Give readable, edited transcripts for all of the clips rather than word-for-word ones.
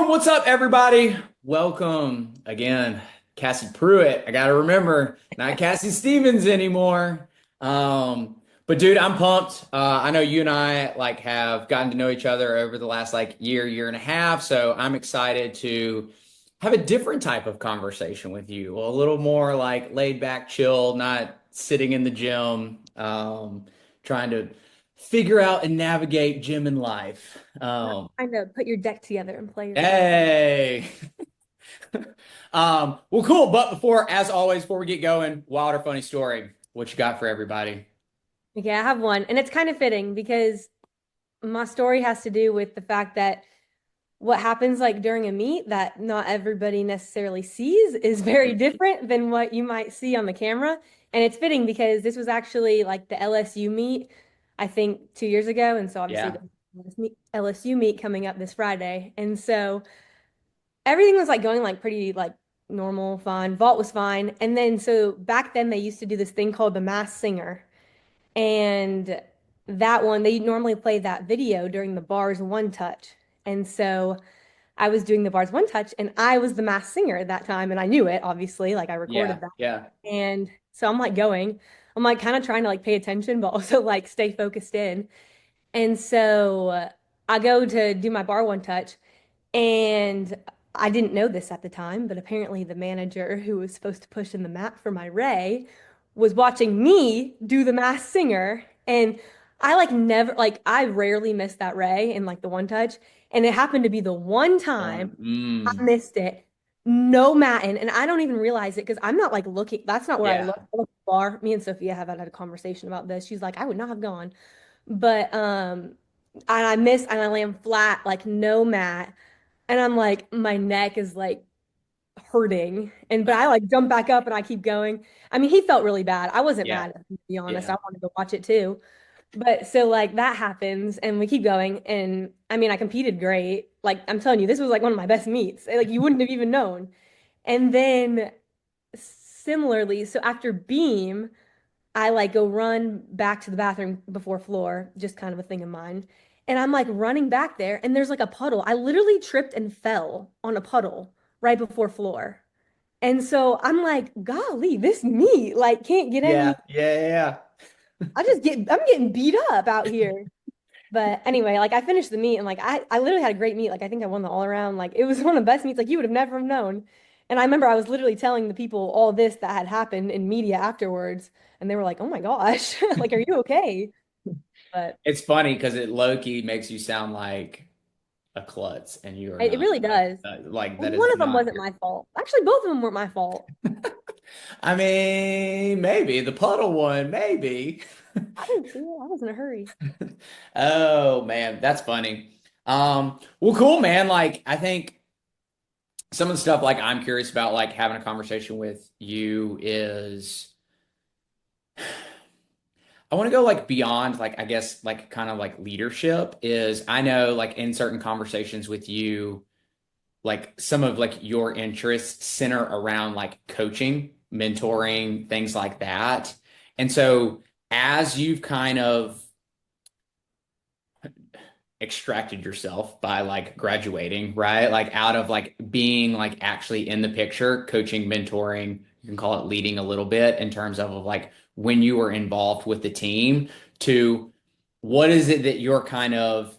Boom! What's up, everybody? Welcome again, Cassie Pruitt. I gotta remember, not Cassie Stevens anymore. But dude, I'm pumped. I know you and I have gotten to know each other over the last year and a half. So I'm excited to have a different type of conversation with you, a little more like laid back, chill, not sitting in the gym, trying to figure out and navigate gym and life. Trying to put your deck together and play your cards. Hey. Well, cool. But as always, before we get going, wild or funny story. What you got for everybody? Okay, I have one, and it's kind of fitting because my story has to do with the fact that what happens like during a meet that not everybody necessarily sees is very different than what you might see on the camera. And it's fitting because this was actually like the LSU meet, I think 2 years ago. And so obviously Yeah. the LSU meet coming up this Friday. And so everything was like going like pretty like normal, fine. Vault was fine. And then so back then they used to do this thing called the Masked Singer. And that one, they normally play that video during the bars one touch. And so I was doing the bars one touch and I was the Masked Singer at that time. And I knew it, obviously, like I Yeah. recorded that. Yeah. And so I'm like going, I'm like kind of trying to like pay attention, but also like stay focused in. And so I go to do my bar one touch. And I didn't know this at the time, but apparently the manager who was supposed to push in the mat for my Ray was watching me do the Masked Singer. And I like never, like, I rarely miss that Ray in like the one touch. And it happened to be the one time I Mm, missed it. No matting. And I don't even realize it because I'm not like looking, that's not where I yeah. look. I look far. Me and Sophia have had a conversation about this. She's like, I would not have gone. But, and I missed and I land flat, like no mat. And I'm like, my neck is like hurting. But I like jump back up and I keep going. I mean, he felt really bad. I wasn't Yeah. mad at him, to be honest. Yeah. I wanted to watch it too. But so like that happens and we keep going. And I mean, I competed great. Like I'm telling you, this was like one of my best meets. Like you wouldn't have even known. And then similarly, so after beam, I like go run back to the bathroom before floor, just kind of a thing of mine. And I'm like running back there, and there's like a puddle. I literally tripped and fell on a puddle right before floor. And so I'm like, golly, this meat like can't get any. Yeah. Yeah. I'm getting beat up out here. But anyway, like I finished the meet and like I literally had a great meet. Like I think I won the all around. Like it was one of the best meets like you would have never have known. And I remember I was literally telling the people all this that had happened in media afterwards, and they were like, "Oh my gosh, like are you okay?" But It's funny because it low key makes you sound like a klutz, and you are it not. really does. Like Well, that one is of them not wasn't your. my fault. Actually, both of them weren't my fault. I mean, maybe the puddle one, maybe. I didn't see it. I was in a hurry. Oh man, that's funny. Well, cool, man. Like, I think some of the stuff I'm curious about, like having a conversation with you is I want to go beyond I guess kind of leadership is I know in certain conversations with you, some of your interests center around coaching, mentoring, things like that. And so as you've kind of extracted yourself by graduating, right? Like out of being actually in the picture, coaching, mentoring, you can call it leading a little bit in terms of when you were involved with the team to what is it that you're kind of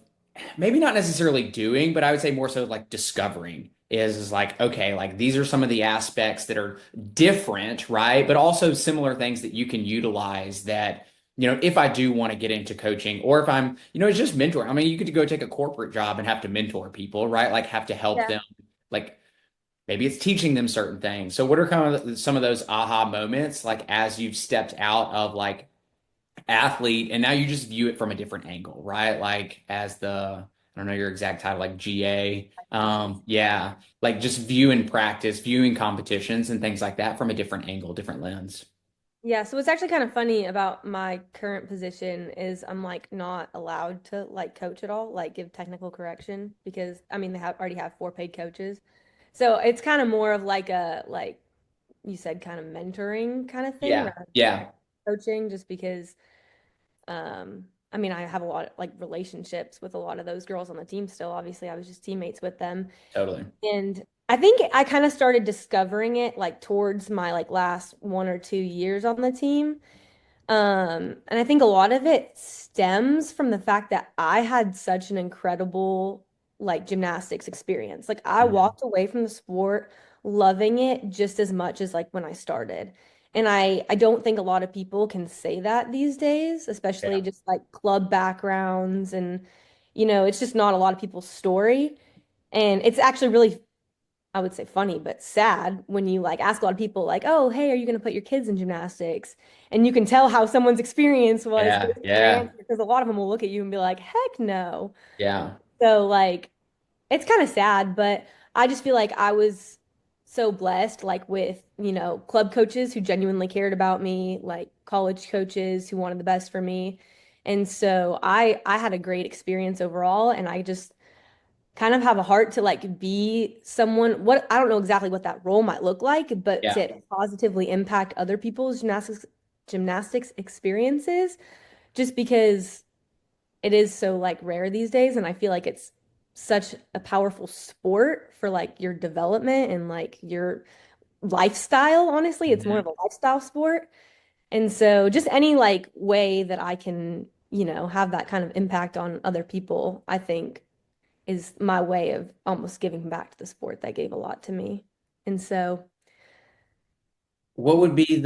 maybe not necessarily doing, but I would say more so discovering is okay, these are some of the aspects that are different, right? But also similar things that you can utilize that, if I do want to get into coaching or if I'm, it's just mentoring. I mean, you could go take a corporate job and have to mentor people, right? Like have to help Yeah. them, like maybe it's teaching them certain things. So what are kind of some of those aha moments, as you've stepped out of athlete and now you just view it from a different angle, right? Like as I don't know your exact title, like GA. Yeah, like just viewing practice, viewing competitions and things like that from a different angle, different lens. Yeah, so what's actually kind of funny about my current position is I'm like not allowed to like coach at all, like give technical correction because I mean they have already have four paid coaches. So it's kind of more of like a like you said kind of mentoring kind of thing Yeah, rather than yeah, coaching just because I mean, I have a lot of like relationships with a lot of those girls on the team still. Obviously, I was just teammates with them. Totally. And I think I kind of started discovering it like towards my like last 1 or 2 years on the team. And I think a lot of it stems from the fact that I had such an incredible like gymnastics experience. Like I Mhm. walked away from the sport loving it just as much as like when I started. And I don't think a lot of people can say that these days, especially Yeah. just like club backgrounds and it's just not a lot of people's story. And it's actually really I would say funny, but sad when you like ask a lot of people like, "Oh, hey, are you going to put your kids in gymnastics?" And you can tell how someone's experience was Yeah. based on their Yeah. answer because a lot of them will look at you and be like, "Heck no." Yeah. So like it's kind of sad, but I just feel like I was so blessed like with, club coaches who genuinely cared about me, like college coaches who wanted the best for me. And so I had a great experience overall and I just kind of have a heart to like be someone what I don't know exactly what that role might look like, but Yeah. to positively impact other people's gymnastics experiences just because it is so like rare these days and I feel like it's such a powerful sport for like your development and like your lifestyle, honestly. It's more of Mhm. a lifestyle sport. And so just any like way that I can, have that kind of impact on other people, I think is my way of almost giving back to the sport that gave a lot to me. And so, What would be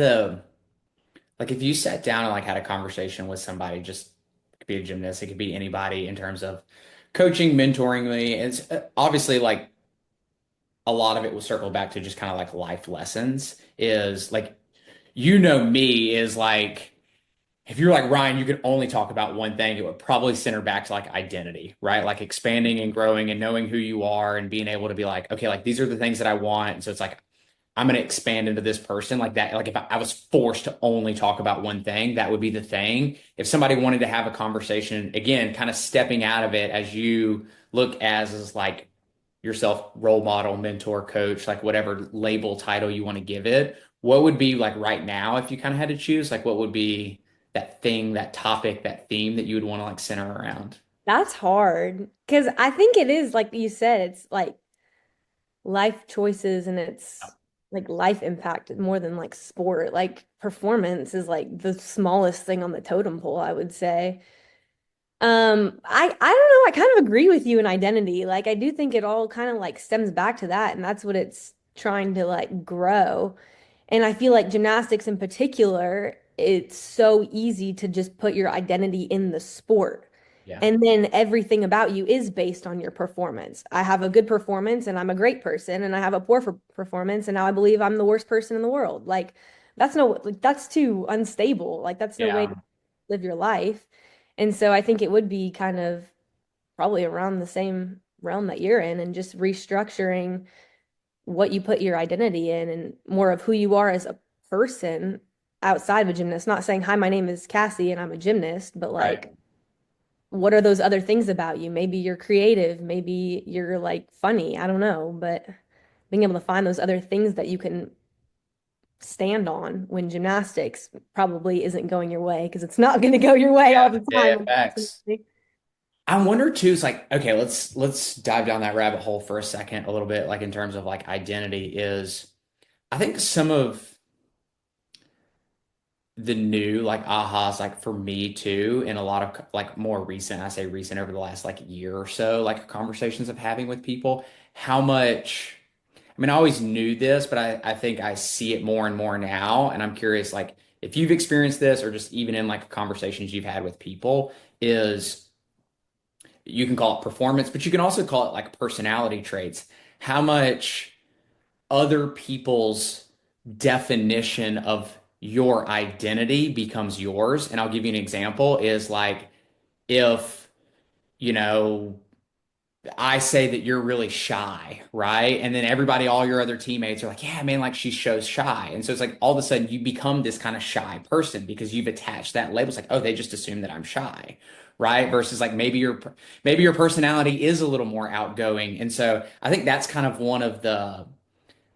like if you sat down and like had a conversation with somebody, just it could be a gymnast, it could be anybody in terms of coaching, mentoring me. It's obviously like a lot of it will circle back to just kind of like life lessons is like, me is like, if you're like Ryan, you could only talk about one thing, it would probably center back to like identity, right? Like expanding and growing and knowing who you are and being able to be like, okay, like these are the things that I want. And so it's like, I'm going to expand into this person like that. Like if I was forced to only talk about one thing, that would be the thing. If somebody wanted to have a conversation, again, kind of stepping out of it as you look as like yourself, role model, mentor, coach, like whatever label title you want to give it, what would be like right now if you kind of had to choose, like what would be that thing, that topic, that theme that you would want to like center around? that's hard because I think it is, like you said, it's like life choices and it's like life impact more than like sport. Like performance is like the smallest thing on the totem pole, I would say. I don't know. I kind of agree with you in identity. Like I do think it all kind of like stems back to that, and that's what it's trying to like grow. And I feel like gymnastics in particular, it's so easy to just put your identity in the sport. Yeah. And then everything about you is based on your performance. I have a good performance and I'm a great person, and I have a poor performance and now I believe I'm the worst person in the world. Like that's too unstable. Like that's no way to Yeah. live your life. And so I think it would be kind of probably around the same realm that you're in and just restructuring what you put your identity in and more of who you are as a person outside of a gymnast. Not saying, hi, my name is Cassie and I'm a gymnast, but Right. like, what are those other things about you? Maybe you're creative, maybe you're like funny. I don't know, but being able to find those other things that you can stand on when gymnastics probably isn't going your way because it's not going to go your way all Yeah. the Yeah. Yeah. time, Facts. unfortunately. I wonder too, it's like, okay, let's dive down that rabbit hole for a second, a little bit, like in terms of like identity is I think some of the new like ahas like for me too in a lot of like more recent, I say recent over the last like year or so, like conversations of having with people, how much I mean I always knew this, but I think I see it more and more now. And I'm curious like if you've experienced this or just even in like conversations you've had with people, is you can call it performance, but you can also call it like personality traits. How much other people's definition of your identity becomes yours. And I'll give you an example is like if, you know, I say that you're really shy, right? And then everybody, all your other teammates are like, yeah, man, like she shows shy. And so it's like all of a sudden you become this kind of shy person because you've attached that label. It's like, oh, they just assume that I'm shy, right? Versus like maybe your personality is a little more outgoing. And so I think that's kind of one of the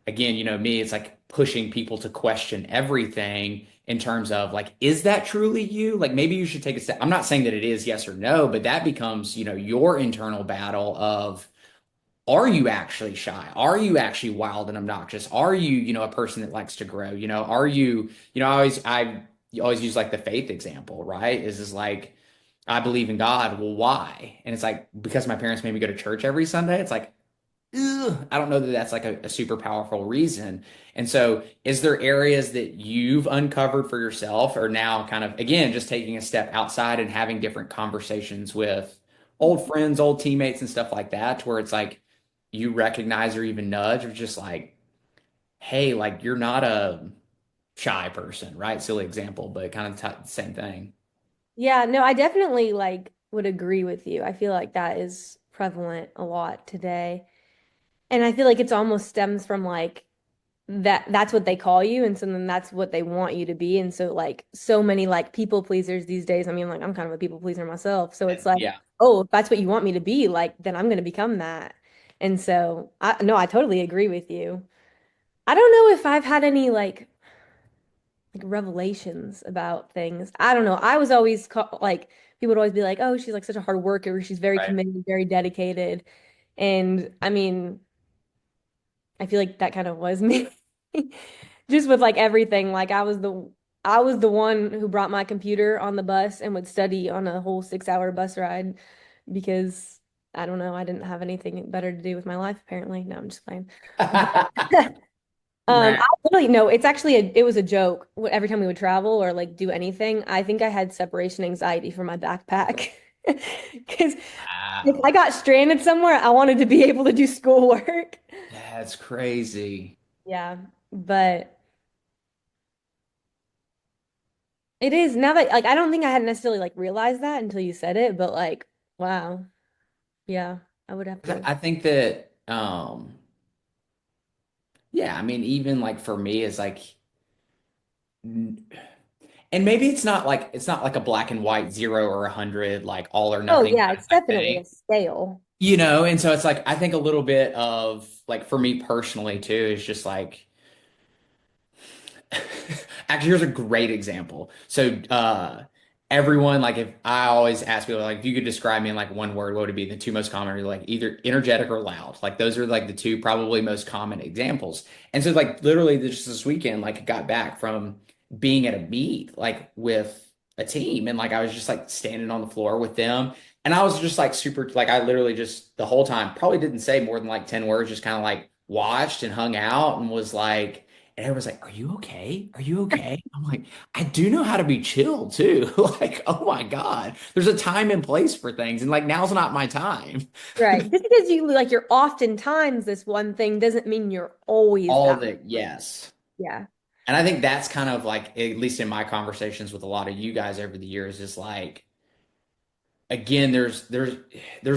again, me, it's like pushing people to question everything in terms of like, is that truly you? Like maybe you should take a step. I'm not saying that it is yes or no, but that becomes, your internal battle of, are you actually shy? Are you actually wild and obnoxious? Are you, a person that likes to grow? Are you, I you always use like the faith example, right? Is like, I believe in God. Well, why? And it's like, because my parents made me go to church every Sunday. It's like, ugh, I don't know that that's like a super powerful reason. And so, is there areas that you've uncovered for yourself, or now kind of, again, just taking a step outside and having different conversations with old friends, old teammates, and stuff like that, to where it's like you recognize or even nudge, or just like, hey, like you're not a shy person, right? Silly example, but kind of the same thing. Yeah, no, I definitely like would agree with you. I feel like that is prevalent a lot today. And I feel like it's almost stems from like that's what they call you, and so then that's what they want you to be. And so like so many like people pleasers these days. I mean, like I'm kind of a people pleaser myself. So it's like, Yeah. oh, if that's what you want me to be, like then I'm gonna become that. And so I no, I totally agree with you. I don't know if I've had any like revelations about things. I don't know. I was always like people would always be like, "Oh, she's like such a hard worker. She's very Right. committed, very dedicated." And I mean, I feel like that kind of was me. Just with like everything. Like I was the one who brought my computer on the bus and would study on a whole 6-hour bus ride because I don't know, I didn't have anything better to do with my life apparently. No, I'm just playing. Man. I literally no, it's actually it was a joke. Every time we would travel or like do anything, I think I had separation anxiety for my backpack. Because if I Wow. got stranded somewhere, I wanted to be able to do schoolwork. That's crazy. Yeah, but it is now that like I don't think I had necessarily like realized that until you said it, but like wow. Yeah, I would have to. I think that yeah, I mean even like for me is like and maybe it's not like a black and white 0 or 100 like all or Oh nothing yeah, kind it's of type definitely thing. a scale. And so it's like I think a little bit of like for me personally too is just like actually, here's a great example. So, everyone, like, if I always ask people, like, if you could describe me in like one word, what would it be? The two most common are like either energetic or loud. Like, those are like the two probably most common examples. And so, like, literally just this weekend, like, I got back from being at a meet, like, with a team, and like, I was just like standing on the floor with them. And I was just like super, like, I literally just the whole time probably didn't say more than like 10 words, just kind of like watched and hung out and was like, and everyone's like, "Are you okay? Are you okay?" I'm like, "I do know how to be chill too." Like, oh my God, there's a time and place for things, and like now's not my time. Right. Just because you like you're oftentimes this one thing doesn't mean you're always All that the way. yes, Yeah. and I think that's kind of like at least in my conversations with a lot of you guys over the years is like again, there's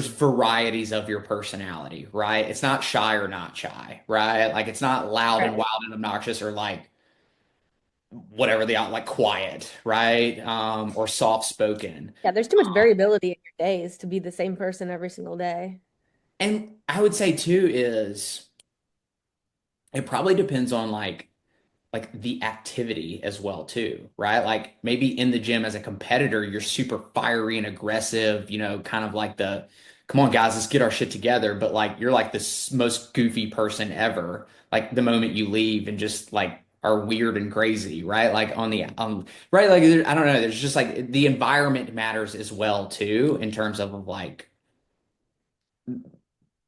varieties of your personality, right? It's not shy or not shy, right? Like it's not loud and Right. wild and obnoxious or like whatever the out like quiet, right? Or soft spoken. Yeah, there's too much variability in your days to be the same person every single day. And I would say too is it probably depends on like the activity as well too, right? Like maybe in the gym as a competitor, you're super fiery and aggressive, kind of like the come on guys, let's get our shit together, but like you're like the most goofy person ever. Like the moment you leave and just like are weird and crazy, right? Like on the right like I don't know, there's just like the environment matters as well too in terms of like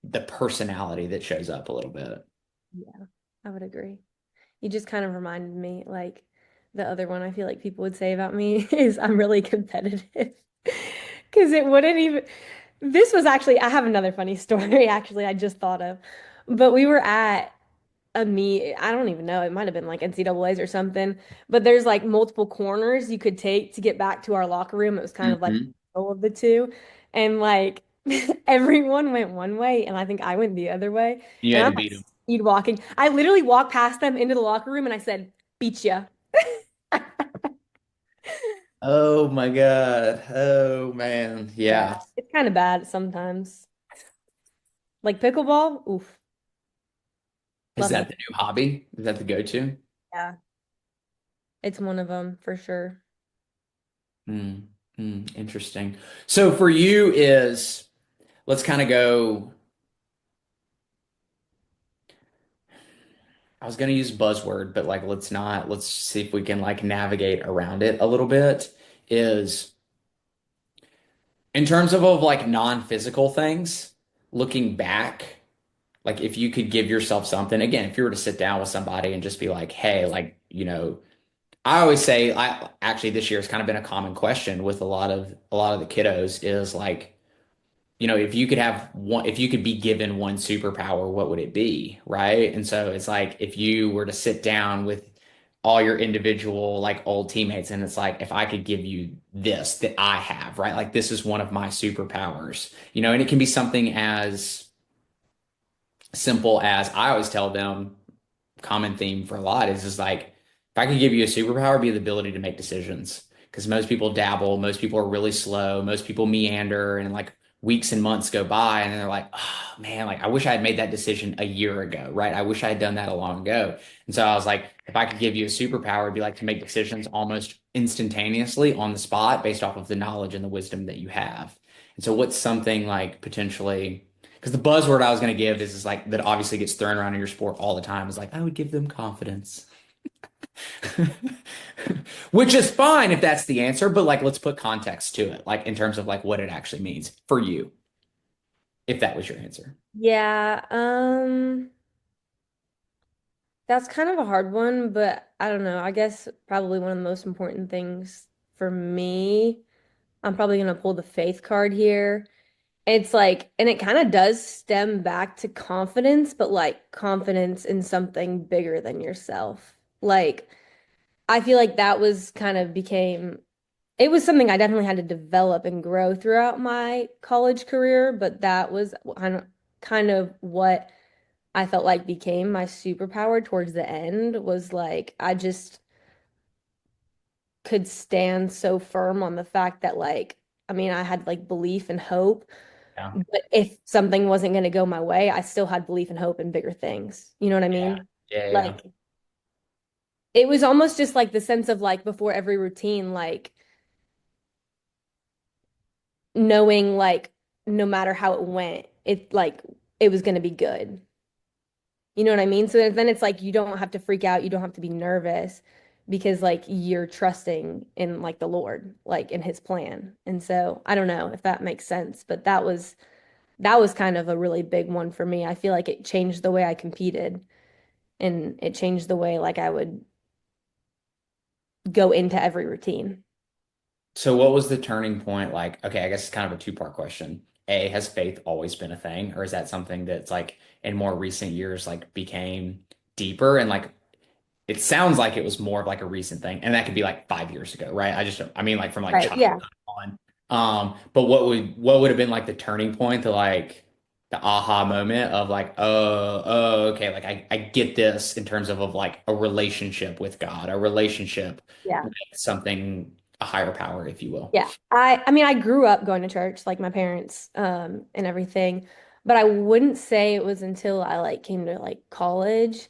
the personality that shows up a little bit. Yeah, I would agree. You just kind of reminded me, like the other one I feel like people would say about me is I'm really competitive. Because it wouldn't even, this was actually, I have another funny story actually I just thought of. But we were at a meet, I don't even know, it might have been like NCAA's or something. But there's like multiple corners you could take to get back to our locker room. It was kind of like Hmm. all of the two. And like everyone went one way, and I think I went the other way. You And had I'm to like beat him. speed walking. I literally walked past them into the locker room and I said, beat ya. Oh my God. Oh man. Yeah, Yeah. it's kind of bad sometimes. Like pickleball, oof. Is Love that them. the new hobby? Is that the go-to? Yeah. It's one of them for sure. Hmm. Interesting. So for you is let's kind of go. I was going to use buzzword, but like let's not. Let's see if we can like navigate around it a little bit. Is in terms of like non-physical things, looking back, like if you could give yourself something, again, if you were to sit down with somebody and just be like, hey, like, I always say I actually this year has kind of been a common question with a lot of the kiddos is like, if you could have one, if you could be given one superpower, what would it be? Right. And so it's like if you were to sit down with all your individual like old teammates and it's like if I could give you this that I have, right? Like this is one of my superpowers, and it can be something as simple as I always tell them common theme for a lot is just like if I could give you a superpower, it'd be the ability to make decisions. Because most people dabble, most people are really slow, most people meander, and like weeks and months go by, and they're like, oh man, like I wish I had made that decision a year ago, right? I wish I had done that a long ago. And so I was like, if I could give you a superpower, it'd be like to make decisions almost instantaneously on the spot based off of the knowledge and the wisdom that you have. And so what's something like potentially because the buzzword I was going to give is like that obviously gets thrown around in your sport all the time is like, I would give them confidence. Which is fine if that's the answer, but like let's put context to it, like in terms of like what it actually means for you, if that was your answer. Yeah, that's kind of a hard one, but I don't know. I guess probably one of the most important things for me, I'm probably gonna pull the faith card here. It's like, and it kind of does stem back to confidence, but like confidence in something bigger than yourself. Like, I feel like that was kind of became, it was something I definitely had to develop and grow throughout my college career, but that was kind of what I felt like became my superpower towards the end was like I just could stand so firm on the fact that like I mean I had like belief and hope, Yeah. but if something wasn't going to go my way, I still had belief and hope in bigger things. You know what I Yeah. mean? Yeah. Yeah. Like it was almost just like the sense of like before every routine, like knowing like no matter how it went, it like it was going to be good. You know what I mean? So then it's like you don't have to freak out, you don't have to be nervous because like you're trusting in like the Lord, like in his plan. And so I don't know if that makes sense, but that was kind of a really big one for me. I feel like it changed the way I competed and it changed the way like I would go into every routine. So what was the turning point? Like, okay, I guess it's kind of a two-part question. A, has faith always been a thing, or is that something that's like in more recent years like became deeper and like it sounds like it was more of like a recent thing, and that could be like 5 years ago, right? I mean, like from like Right. childhood Yeah. on. But what would have been like the turning point to like the aha moment of like, oh, okay, like I get this in terms of like a relationship with God, a relationship Yeah. with something, a higher power, if you will. Yeah. I mean I grew up going to church like my parents and everything, but I wouldn't say it was until I like came to like college.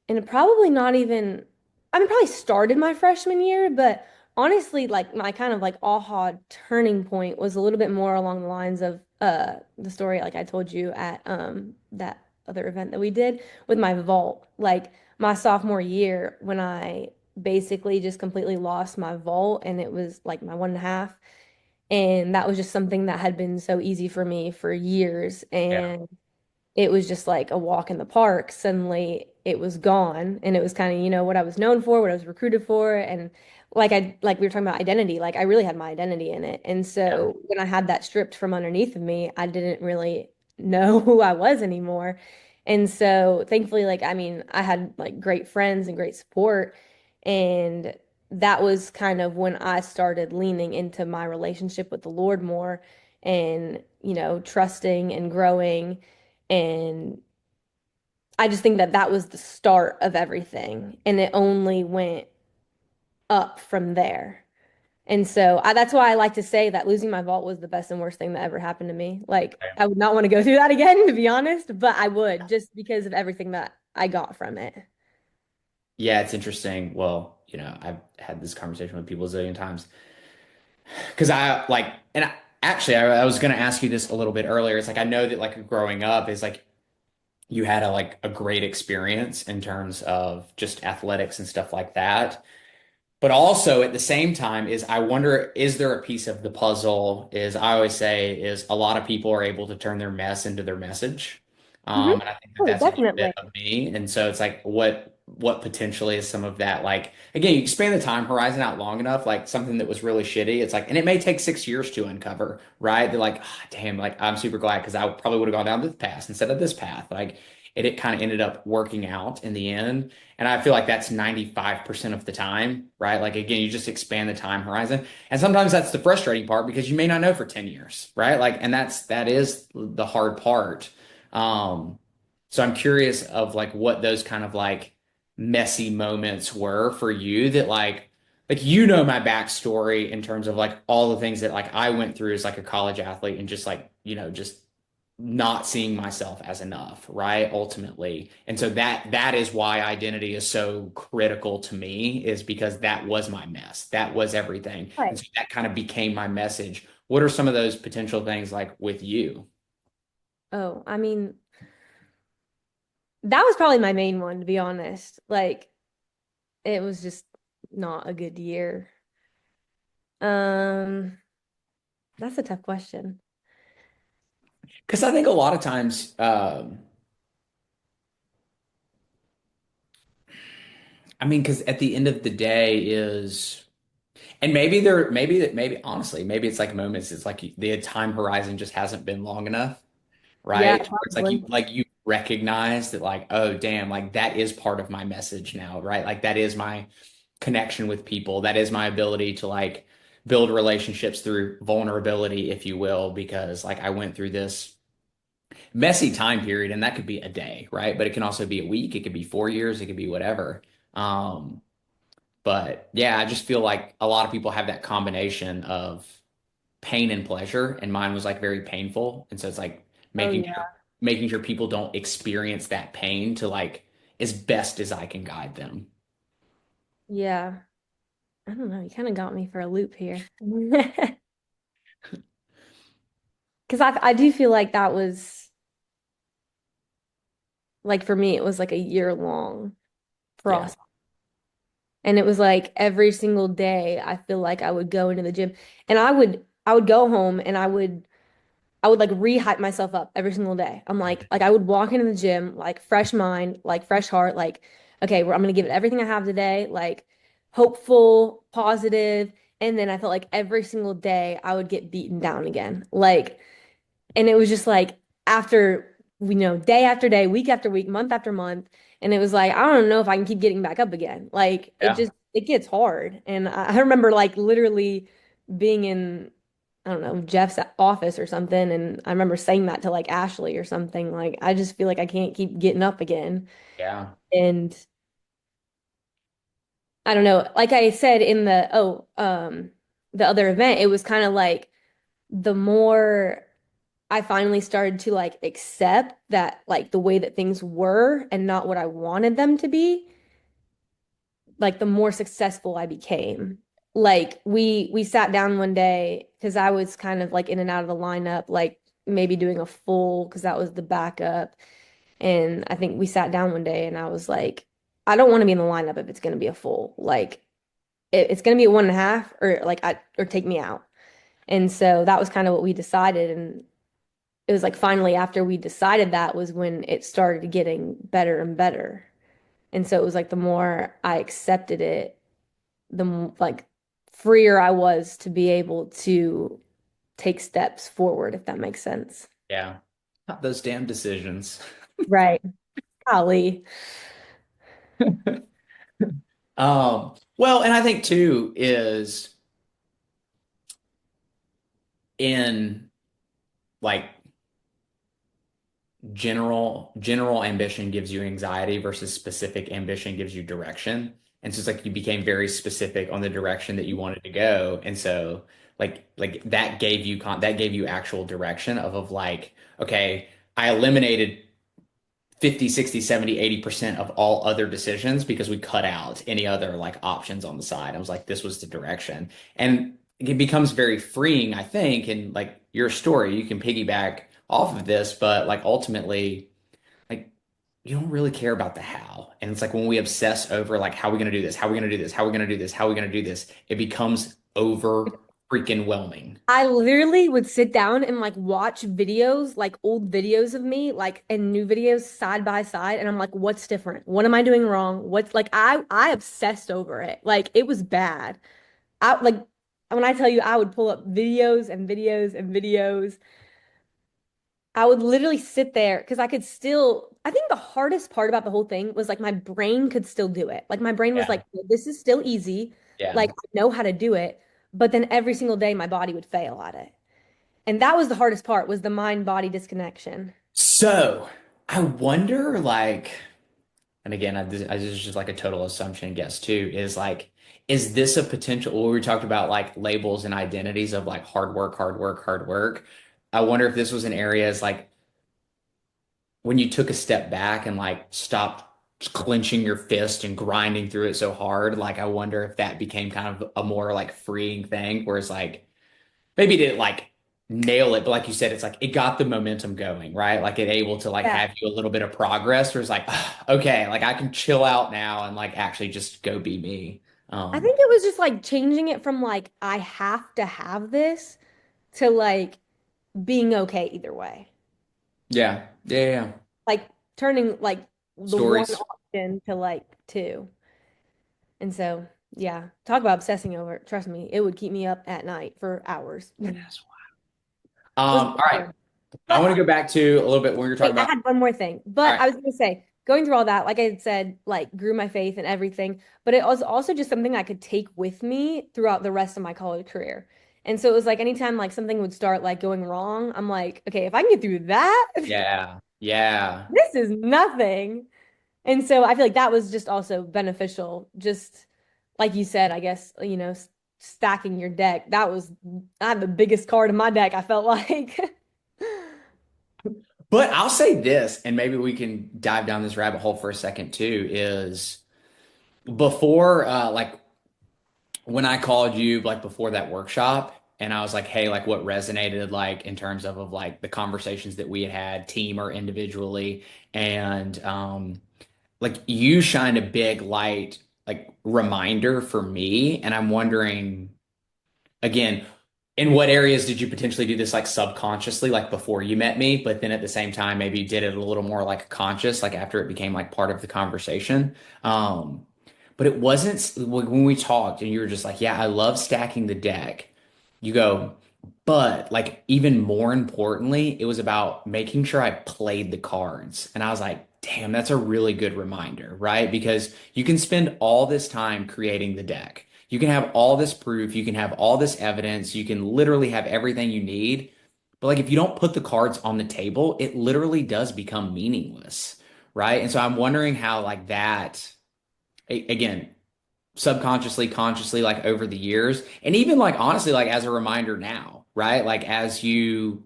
And it probably not even, I mean, probably started my freshman year, but honestly, like my kind of like aha turning point was a little bit more along the lines of the story like I told you at that other event that we did with my vault. Like my sophomore year when I basically just completely lost my vault and it was like my 1.5. And that was just something that had been so easy for me for years. Yeah. And it was just like a walk in the park. Suddenly it was gone. And it was kind of, what I was known for, what I was recruited for. And like we were talking about identity, like I really had my identity in it. And Yeah. so when I had that stripped from underneath of me, I didn't really know who I was anymore. And so thankfully, like, I mean, I had like great friends and great support. And that was kind of when I started leaning into my relationship with the Lord more and, trusting and growing. And I just think that that was the start of everything. And it only went up from there. And so that's why I like to say that losing my vault was the best and worst thing that ever happened to me. Like, I would not want to go through that again, to be honest, but I would just because of everything that I got from it. Yeah, it's interesting. Well, I've had this conversation with people a zillion times because I like, and actually, I was going to ask you this a little bit earlier. It's like I know that like growing up is like you had a great experience in terms of just athletics and stuff like that. But also at the same time is I wonder, is there a piece of the puzzle is I always say is a lot of people are able to turn their mess into their message. Hmm. And I think that Oh, that's a little bit definitely. of me. And so it's like what potentially is some of that like again, you expand the time horizon out long enough, like something that was really shitty. It's like, and it may take 6 years to uncover, right? They're like, "Ah, damn, like I'm super glad because I probably would have gone down this path instead of this path. Like it kind of ended up working out in the end. And I feel like that's 95% of the time, right? Like again, you just expand the time horizon. And sometimes that's the frustrating part because you may not know for 10 years, right? Like, and that is the hard part. Um, so I'm curious of like what those kind of like messy moments were for you that like my backstory in terms of like all the things that like I went through as like a college athlete and just like, just not seeing myself as enough, right? Ultimately. And so that is why identity is so critical to me, is because that was my mess. That was everything. And Right. so that kind of became my message. What are some of those potential things like with you? Oh, I mean, that was probably my main one, to be honest. Like, it was just not a good year. Um, that's a tough question. Because I think a lot of times, I mean, because at the end of the day is, and maybe honestly, maybe it's like moments, it's like the time horizon just hasn't been long enough, Yeah, right? It's like you probably. recognize that like, oh damn, like that is part of my message now, right? Like that is my connection with people. That is my ability to like build relationships through vulnerability, if you will, because like I went through this messy time period and that could be a day, right? But it can also be a week, it could be 4 years, it could be whatever. Um, but yeah, I just feel like a lot of people have that combination of pain and pleasure, and mine was like very painful. And so it's like Oh, making sure yeah. making sure people don't experience that pain to like as best as I can guide them. Yeah. I don't know. You kind of got me for a loop here. Because I do feel like that was, like, for me, it was like a year long Yeah. process. And it was like every single day, I feel like I would go into the gym and I would go home and I would like re-hype myself up every single day. I'm like I would walk into the gym, like fresh mind, like fresh heart, like, okay, I'm gonna give it everything I have today, like hopeful, positive. And then I felt like every single day I would get beaten down again. Like, and it was just like after, day after day, week after week, month after month. And it was like, I don't know if I can keep getting back up again. Like Yeah. it gets hard. And I remember like literally being in, I don't know, Jeff's office or something. And I remember saying that to like Ashley or something. Like, I just feel like I can't keep getting up again. Yeah. And I don't know, like I said in the other event, it was kind of like the more I finally started to like accept that like the way that things were and not what I wanted them to be, like the more successful I became. Like we sat down one day because I was kind of like in and out of the lineup, like maybe doing a full because that was the backup. And I think we sat down one day and I was like, I don't want to be in the lineup if it's going to be a full. Like it's going to be a 1.5 or like or take me out. And so that was kind of what we decided. And it was like finally after we decided that was when it started getting better and better. And so it was like the more I accepted it, like freer I was to be able to take steps forward, if that makes sense. Yeah. Not those damn decisions. Right. Golly. Well, and I think too is in like general ambition gives you anxiety versus specific ambition gives you direction. And so it's like you became very specific on the direction that you wanted to go. And so like that gave you actual direction of like, okay, I eliminated 50, 60, 70, 80% of all other decisions because we cut out any other like options on the side. I was like, this was the direction. And it becomes very freeing, I think. And like your story, you can piggyback off of this, but like ultimately, like you don't really care about the how. And it's like when we obsess over like how are we gonna do this, how are we gonna do this, how are we gonna do this, how are we gonna do this, it becomes over freaking whelming. I literally would sit down and like watch videos, like old videos of me, like and new videos side by side, and I'm like, what's different? What am I doing wrong? What's like I obsessed over it. Like it was bad. I like when I tell you I would pull up videos and videos and videos. I would literally sit there because I could still, I think the hardest part about the whole thing was like my brain could still do it. Like my brain was Yeah. like, this is still easy. Yeah. Like I know how to do it. But then every single day my body would fail at it. And that was the hardest part was the mind body disconnection. So I wonder, like, and again, this is just like a total assumption guess too, is like, is this a potential? Well, we talked about like labels and identities of like hard work, hard work, hard work. I wonder if this was an area is like when you took a step back and like stopped clenching your fist and grinding through it so hard. Like, I wonder if that became kind of a more like freeing thing, whereas like maybe it didn't like nail it, but like you said, it's like it got the momentum going, right? Like it able to like Yeah. have you a little bit of progress where it's like, "Ah, okay, like I can chill out now and like actually just go be me." I Um, think it was just like changing it from like, I have to have this to like being okay either way. yeah, yeah, yeah. Like turning like the one Stories. option to like two. And so, yeah, talk about obsessing over it. Trust me, it would keep me up at night for hours. It was All right. hard. I But want to go back to a little bit when you're talking wait, I about. had one more thing. All But right. I was gonna say, going through all that, like I had said, like grew my faith and everything. But it was also just something I could take with me throughout the rest of my college career. And so it was like anytime like something would start like going wrong, I'm like, okay, if I can get through that, Yeah, yeah. this is nothing. And so I feel like that was just also beneficial. Just like you said, I guess, stacking your deck. I have the biggest card in my deck, I felt like. But I'll say this, and maybe we can dive down this rabbit hole for a second too, is before like when I called you like before that workshop and I was like, hey, like what resonated like in terms of like the conversations that we had had, team or individually, and like you shined a big light like reminder for me, and I'm wondering again, in what areas did you potentially do this like subconsciously, like before you met me, but then at the same time, maybe you did it a little more like conscious, like after it became like part of the conversation? Um, but it wasn't when we talked and you were just like, yeah, I love stacking the deck. You go, but like even more importantly, it was about making sure I played the cards. And I was like, damn, that's a really good reminder, right? Because you can spend all this time creating the deck. You can have all this proof, you can have all this evidence, you can literally have everything you need. But like if you don't put the cards on the table, it literally does become meaningless, right? And so I'm wondering how like that again, subconsciously, consciously, like over the years, and even like honestly, like as a reminder now, right? Like as you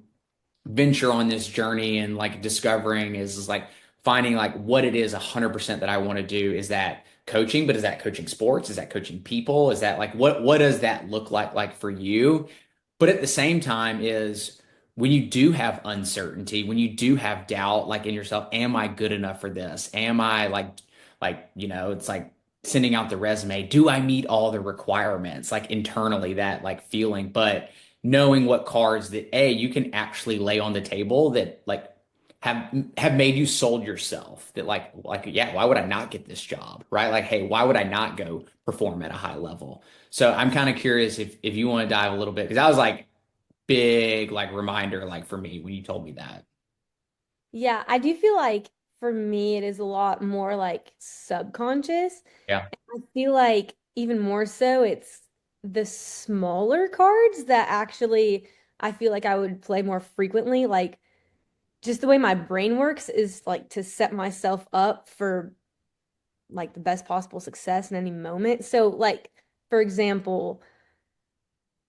venture on this journey and like discovering is like finding like what it is 100% that I want to do. Is that coaching, but is that coaching sports? Is that coaching people? Is that like what does that look like for you? But at the same time is when you do have uncertainty, when you do have doubt like in yourself, am I good enough for this? Am I like, it's like sending out the resume. Do I meet all the requirements? Like internally that like feeling, but knowing what cards that you can actually lay on the table that like have made you sold yourself that like yeah, why would I not get this job, right? Like hey, why would I not go perform at a high level? So I'm kind of curious if you want to dive a little bit because that was like big like reminder like for me when you told me that. Yeah, I do feel like for me, it is a lot more like subconscious. Yeah. I feel like even more so, it's the smaller cards that actually I feel like I would play more frequently. Like just the way my brain works is like to set myself up for like the best possible success in any moment. So like for example,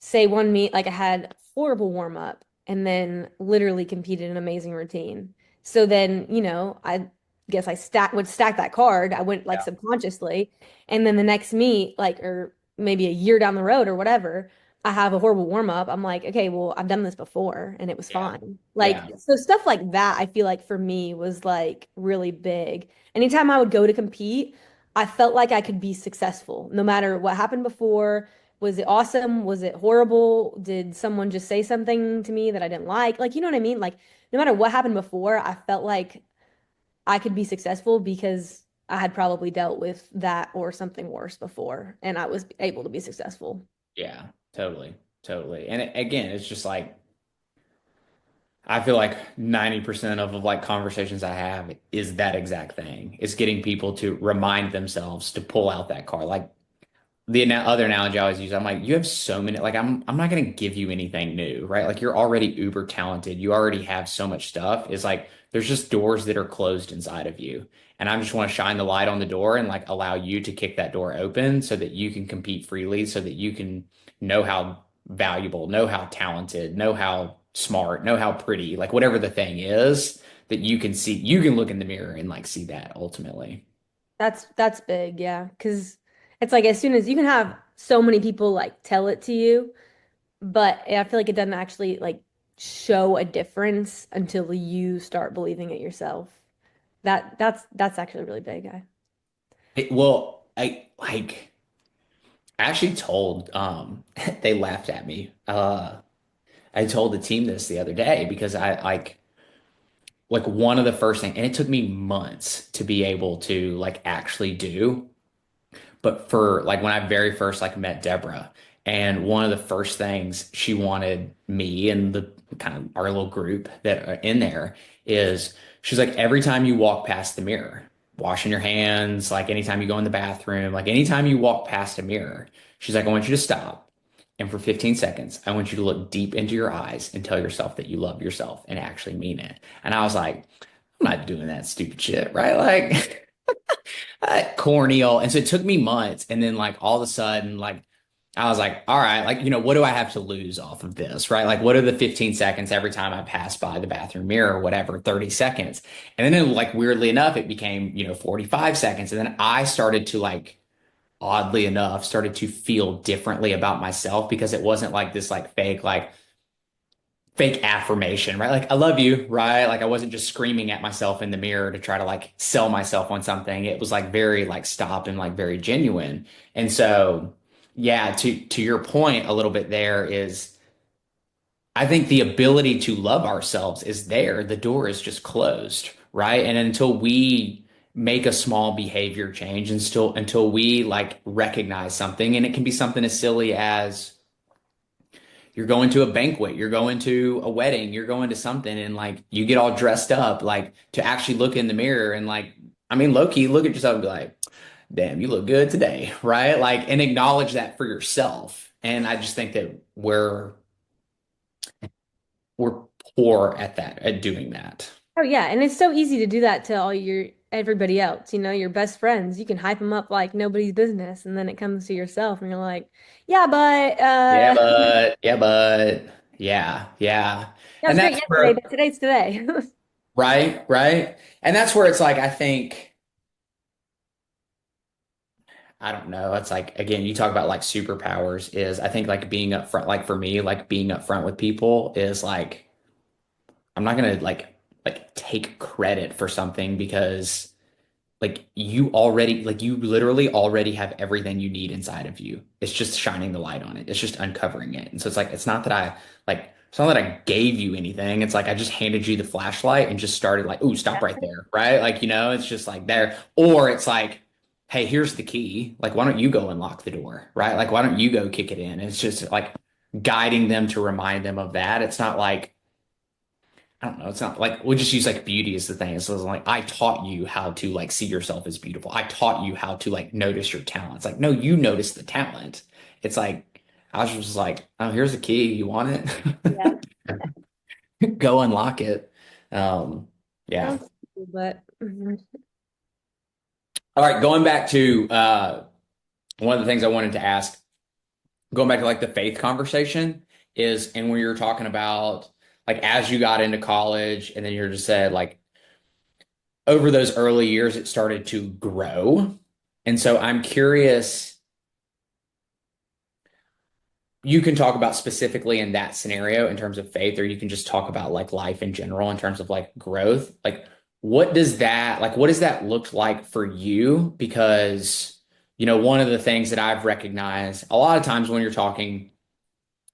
say one meet like I had a horrible warm up and then literally competed an amazing routine. So then, I guess I would stack that card. I went like Yeah. subconsciously. And then the next meet, like, or maybe a year down the road or whatever, I have a horrible warm up. I'm like, okay, well, I've done this before and it was Yeah. fine. Like, Yeah. so stuff like that, I feel like for me was like really big. Anytime I would go to compete, I felt like I could be successful no matter what happened before. Was it awesome? Was it horrible? Did someone just say something to me that I didn't like? Like, you know what I mean? Like, no matter what happened before, I felt like I could be successful because I had probably dealt with that or something worse before, and I was able to be successful. Yeah. Totally. Totally. And again, it's just like I feel like 90% of like conversations I have is that exact thing. It's getting people to remind themselves to pull out that card. Like the other analogy I always use, I'm like, you have so many, like I'm not going to give you anything new, right? Like you're already uber talented. You already have so much stuff. It's like there's just doors that are closed inside of you. And I just want to shine the light on the door and like allow you to kick that door open so that you can compete freely, so that you can know how valuable, know how talented, know how smart, know how pretty, like whatever the thing is that you can see, you can look in the mirror and like see that ultimately. That's big, yeah. Because it's like as soon as you can have so many people like tell it to you, but I feel like it doesn't actually like show a difference until you start believing it yourself. That's actually really big. Well, I like I actually told they laughed at me. I told the team this the other day because I like one of the first things, and it took me months to be able to like actually do. But for like when I very first like met Deborah, and one of the first things she wanted me and the kind of our little group that are in there is she's like every time you walk past the mirror, washing your hands, like anytime you go in the bathroom, like anytime you walk past a mirror, she's like, I want you to stop. And for 15 seconds, I want you to look deep into your eyes and tell yourself that you love yourself and actually mean it. And I was like, I'm not doing that stupid shit, right? Like corneal. And so it took me months. And then like all of a sudden, like I was like, all right, like, what do I have to lose off of this? Right? Like, what are the 15 seconds every time I pass by the bathroom mirror or whatever, 30 seconds. And then like weirdly enough, it became, 45 seconds. And then I started to like oddly enough started to feel differently about myself because it wasn't like this like fake affirmation, right? Like, I love you, right? Like, I wasn't just screaming at myself in the mirror to try to like sell myself on something. It was like very like stopped and like very genuine. And so, yeah, to your point a little bit there is I think the ability to love ourselves is there. The door is just closed, right? And until we make a small behavior change and still until we like recognize something, and it can be something as silly as you're going to a banquet, you're going to a wedding, you're going to something and like you get all dressed up, like to actually look in the mirror and like, I mean, low key, look at yourself and be like, damn, you look good today, right? Like, and acknowledge that for yourself. And I just think that we're poor at that, at doing that. Oh yeah, and it's so easy to do that to all your everybody else, your best friends. You can hype them up like nobody's business, and then it comes to yourself, and you're like, yeah, but Yeah. that And was great that's yesterday, where, but today's today. right. And that's where it's like, I think, I don't know. It's like again, you talk about like superpowers is I think like being upfront, like for me, like being upfront with people is like I'm not gonna like take credit for something because like you literally already have everything you need inside of you. It's just shining the light on it. It's just uncovering it. And so it's like it's not that I gave you anything. It's like I just handed you the flashlight and just started like, ooh, stop right there. Right. Like, it's just like there. Or it's like, hey, here's the key. Like, why don't you go and lock the door? Right. Like, why don't you go kick it in? And it's just like guiding them to remind them of that. It's not like I don't know. It's not like we'll just use like beauty as the thing. So it's like I taught you how to like see yourself as beautiful. I taught you how to like notice your talents. Like, no, you notice the talent. It's like I was just like, oh, here's the key. You want Yeah. it? Go unlock it. Um, yeah. Sounds cool, but All right, going back to one of the things I wanted to ask, going back to like the faith conversation is, and when you were talking about like as you got into college, and then you just said like over those early years, it started to grow. And so I'm curious, you can talk about specifically in that scenario in terms of faith, or you can just talk about like life in general in terms of like growth. Like, what does that look like for you? Because, one of the things that I've recognized a lot of times when you're talking,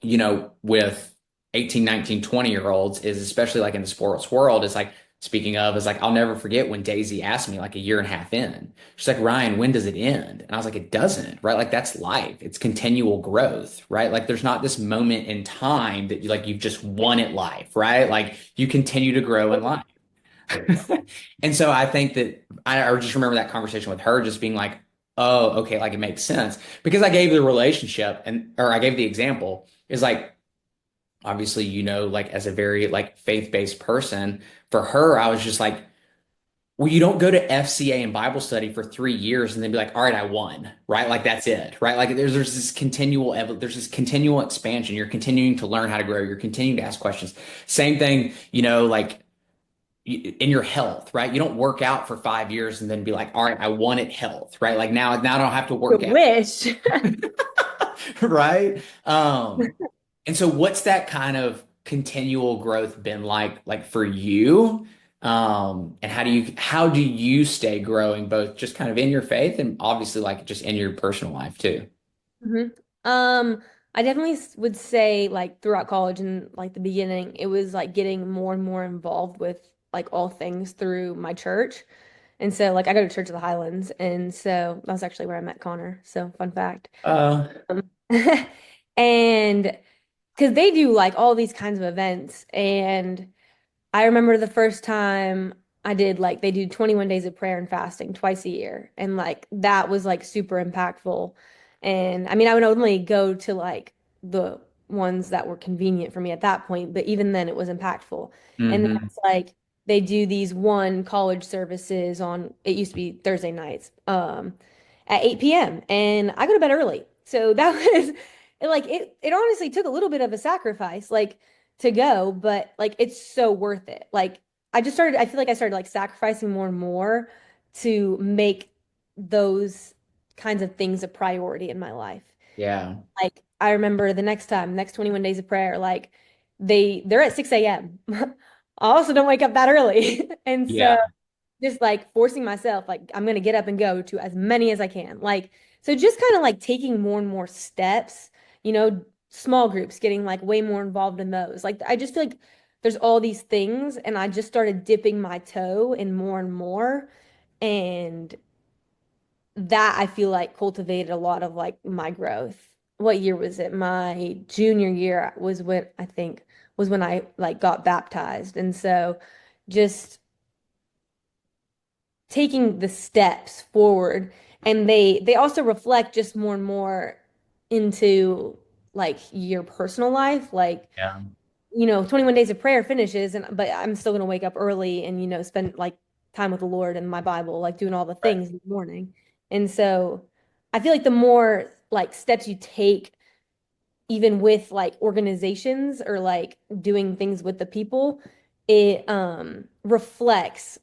with 18, 19, 20 year olds is especially like in the sports world, is like, speaking of, is like, I'll never forget when Daisy asked me like a year and a half in, she's like, Ryan, when does it end? And I was like, it doesn't, right? Like that's life. It's continual growth, right? Like there's not this moment in time that you've just won at life, right? Like you continue to grow in life. And so I think that I just remember that conversation with her just being like, oh, okay, like it makes sense. Because I gave the relationship or I gave the example is like, obviously, like as a very like faith-based person, for her, I was just like, well, you don't go to FCA and Bible study for 3 years and then be like, all right, I won, right? Like that's it, right? Like there's this continual expansion. You're continuing to learn how to grow. You're continuing to ask questions. Same thing, like in your health, right? You don't work out for 5 years and then be like, all right, I won at health, right? Like now I don't have to I work out, wish. right? And so what's that kind of continual growth been like for you? And how do you stay growing both just kind of in your faith and obviously like just in your personal life too? hmm Um, I definitely would say like throughout college and like the beginning, it was like getting more and more involved with like all things through my church. And so like I go to Church of the Highlands, and so that's actually where I met Connor. So fun fact. Uh, Um, and because they do like all these kinds of events, and I remember the first time I did like they do 21 days of prayer and fasting twice a year. And like that was like super impactful. And I mean, I would only go to like the ones that were convenient for me at that point, but even then it was impactful. And then hmm it's like they do these one college services on it used to be Thursday nights at 8 p.m. and I go to bed early. So that was it honestly took a little bit of a sacrifice. Like to go, but like it's so worth it. Like I feel like I started like sacrificing more and more to make those kinds of things a priority in my life. Yeah. Like I remember the next 21 days of prayer, like they're at 6 a.m. I also don't wake up that early. And so Yeah. just like forcing myself, like I'm gonna get up and go to as many as I can. Like so just kind of like taking more and more steps, small groups, getting like way more involved in those. Like I just feel like there's all these things and I just started dipping my toe in more and more. And that I feel like cultivated a lot of like my growth. What year was it? My junior year was when I like got baptized. And so just taking the steps forward, and they also reflect just more and more into like your personal life, like 21 days of prayer finishes, and but I'm still going to wake up early and spend like time with the Lord and my Bible, like doing all the Right. things in the morning. And so I feel like the more like steps you take, even with like organizations or like doing things with the people, it reflects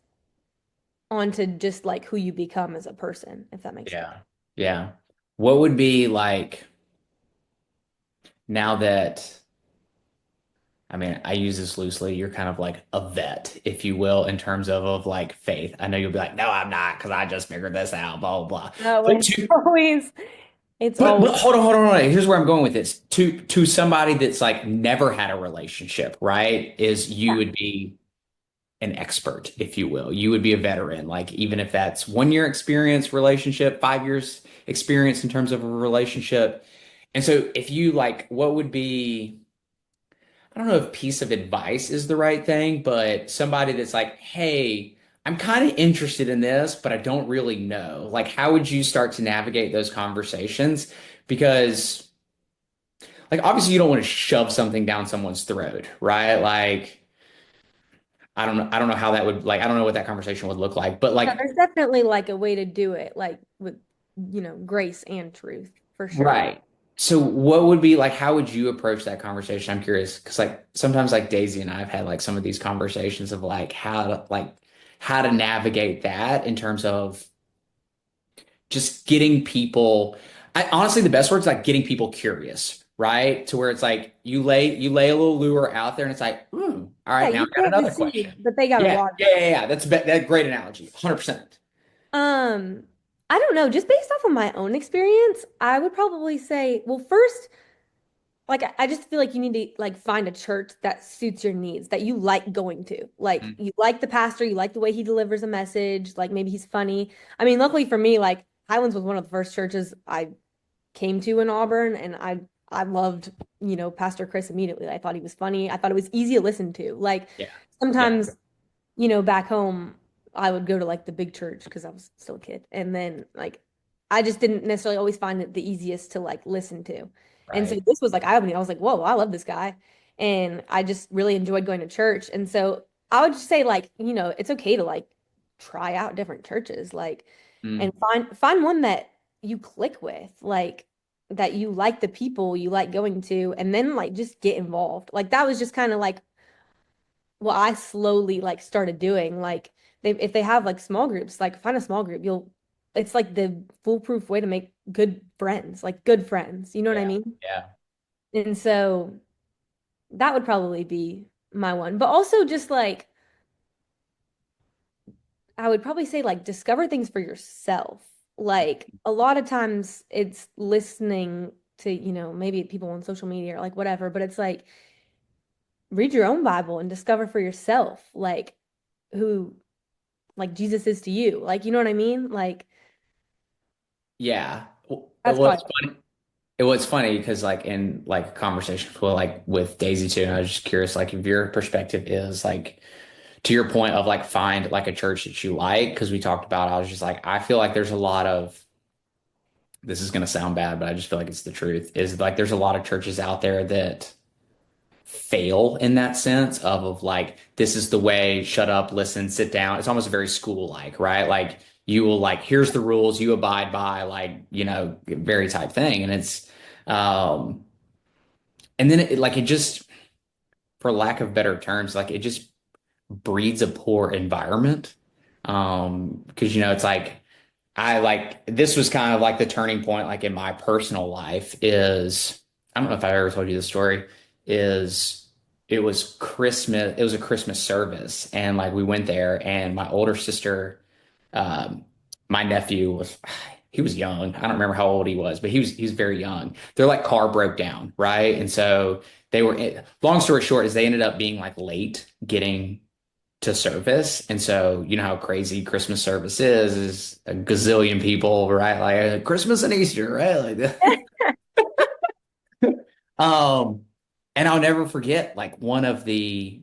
onto just like who you become as a person, if that makes sense. Yeah. Yeah. What would be like now that I mean, I use this loosely. You're kind of like a vet, if you will, in terms of like faith. I know you'll be like, no, I'm not, because I just figured this out, blah, blah, blah. No, But it's to always, it's but always, hold on. Here's where I'm going with this. To somebody that's like never had a relationship, right? Is you yeah. would be an expert, if you will. You would be a veteran. Like even if that's 1 year experience relationship, 5 years experience in terms of a relationship. And so if you like, what would be I don't know if piece of advice is the right thing, but somebody that's like, hey, I'm kind of interested in this, but I don't really know. Like, how would you start to navigate those conversations? Because, like, obviously, you don't want to shove something down someone's throat, right? Like, I don't know how that would like, I don't know what that conversation would look like, but Yeah, like, there's definitely like a way to do it, like with, grace and truth for sure. right. So what would be like, how would you approach that conversation? I'm curious because like sometimes like Daisy and I have had like some of these conversations of like how to like how to navigate that in terms of just getting people. Honestly, the best word is like getting people curious, right? To where it's like you lay a little lure out there, and it's like, all Yeah, right, now you I got plant the another seed, question. but they gotta Yeah, water yeah, it. yeah, yeah. That great analogy, 100%. Um, I don't know, just based off of my own experience, I would probably say, well, first, like I just feel like you need to like find a church that suits your needs, that you like going to. Like Mm, you like the pastor, you like the way he delivers a message, like maybe he's funny. I mean, luckily for me, like Highlands was one of the first churches I came to in Auburn, and I loved, Pastor Chris immediately. I thought he was funny. I thought it was easy to listen to. Like yeah, yeah, sometimes, back home, I would go to like the big church because I was still a kid. And then like I just didn't necessarily always find it the easiest to like listen to. And so right. this was like eye-opening. I was like, whoa, I love this guy. And I just really enjoyed going to church. And so I would just say like, it's okay to like try out different churches, like, and Mm, find one that you click with, like that you like the people you like going to, and then like just get involved. Like that was just kind of like what I slowly like started doing. Like if they have like small groups, like find a small group. It's like the foolproof way to make good friends, like good friends. You know what I yeah, mean? yeah, And so that would probably be my one. But also just like I would probably say like discover things for yourself. Like a lot of times it's listening to, maybe people on social media or like whatever, but it's like read your own Bible and discover for yourself like who like Jesus is to you. Like, you know what I mean? Like yeah. Well, that's it's probably funny. It was funny because like in like conversations with like with Daisy too, and I was just curious, like if your perspective is like to your point of like find like a church that you like, because we talked about, I was just like, I feel like there's a lot of, this is gonna sound bad, but I just feel like it's the truth, is like there's a lot of churches out there that fail in that sense of like this is the way, shut up, listen, sit down. It's almost very school like, right? Like you will like, here's the rules, you abide by, like, very type thing. And it's and then it just, for lack of better terms, like it just breeds a poor environment. Because it's like this was kind of like the turning point, like in my personal life is, I don't know if I ever told you the story, is it was a Christmas service, and like we went there, and my older sister, um, my nephew was, he was young. I don't remember how old he was, but he was very young. Their like car broke down, right? And so long story short is they ended up being like late getting to service. And so, you know how crazy Christmas service is a gazillion people, right? Like Christmas and Easter, right? Like that. Um, and I'll never forget, like one of the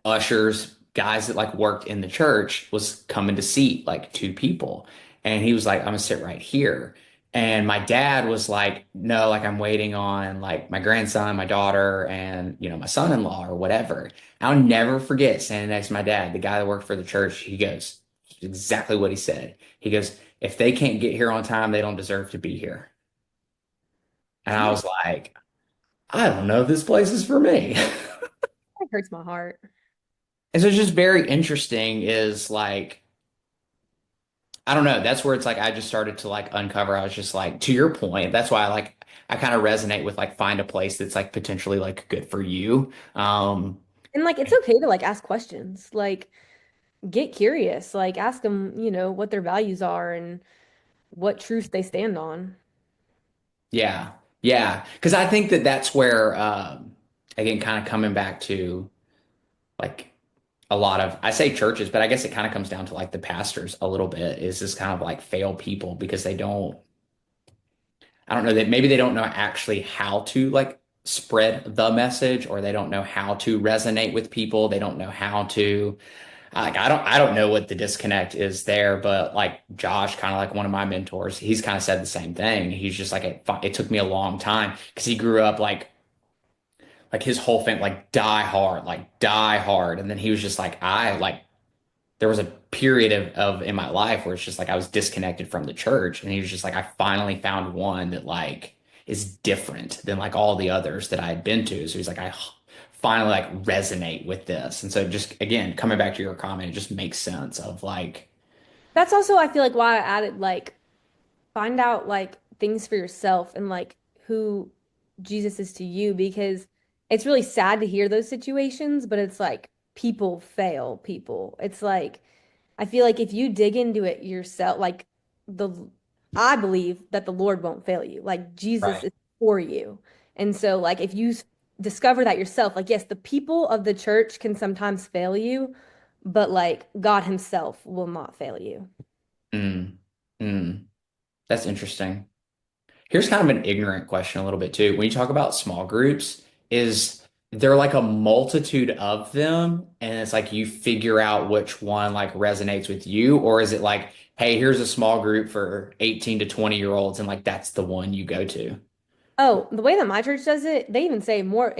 ushers, guys that like worked in the church, was coming to seat like two people. And he was like, I'm gonna sit right here. And my dad was like, no, like I'm waiting on like my grandson, my daughter, and my son-in-law or whatever. I'll never forget standing next to my dad, the guy that worked for the church. He goes, exactly what he said. He goes, if they can't get here on time, they don't deserve to be here. And I that was like, I don't know if this place is for me. hurts my heart. And so it's just very interesting is like, I don't know. That's where it's like I just started to like uncover. I was just like, to your point, that's why I kind of resonate with like find a place that's like potentially like good for you. And like it's okay to like ask questions. Like get curious. Like ask them, what their values are and what truths they stand on. Yeah. Yeah. Because I think that that's where again, kind of coming back to like a lot of, I say churches, but I guess it kind of comes down to like the pastors a little bit, is this kind of like fail people because they don't, I don't know, that maybe they don't know actually how to like spread the message, or they don't know how to resonate with people. They don't know how to, like, I don't know what the disconnect is there, but like Josh, kind of like one of my mentors, he's kind of said the same thing. He's just like, it took me a long time because he grew up like his whole family, like die hard. And then he was just like, there was a period of in my life where it's just like I was disconnected from the church, and he was just like, I finally found one that like is different than like all the others that I had been to. So he's like, I finally like resonate with this. And so just again, coming back to your comment, it just makes sense of like, That's also, I feel like, why I added like find out like things for yourself and like who Jesus is to you because it's really sad to hear those situations, but it's like people fail people. It's like I feel like if you dig into it yourself, like the I believe that the Lord won't fail you. Like Jesus right. is for you. And so like if you discover that yourself, like yes, the people of the church can sometimes fail you, but like God himself will not fail you. Mm, mm, that's interesting. Here's kind of an ignorant question a little bit too. When you talk about small groups, is there like a multitude of them and it's like you figure out which one like resonates with you, or is it like, hey, here's a small group for 18 to 20 year olds and like that's the one you go to? Oh, the way that my church does it, they even say more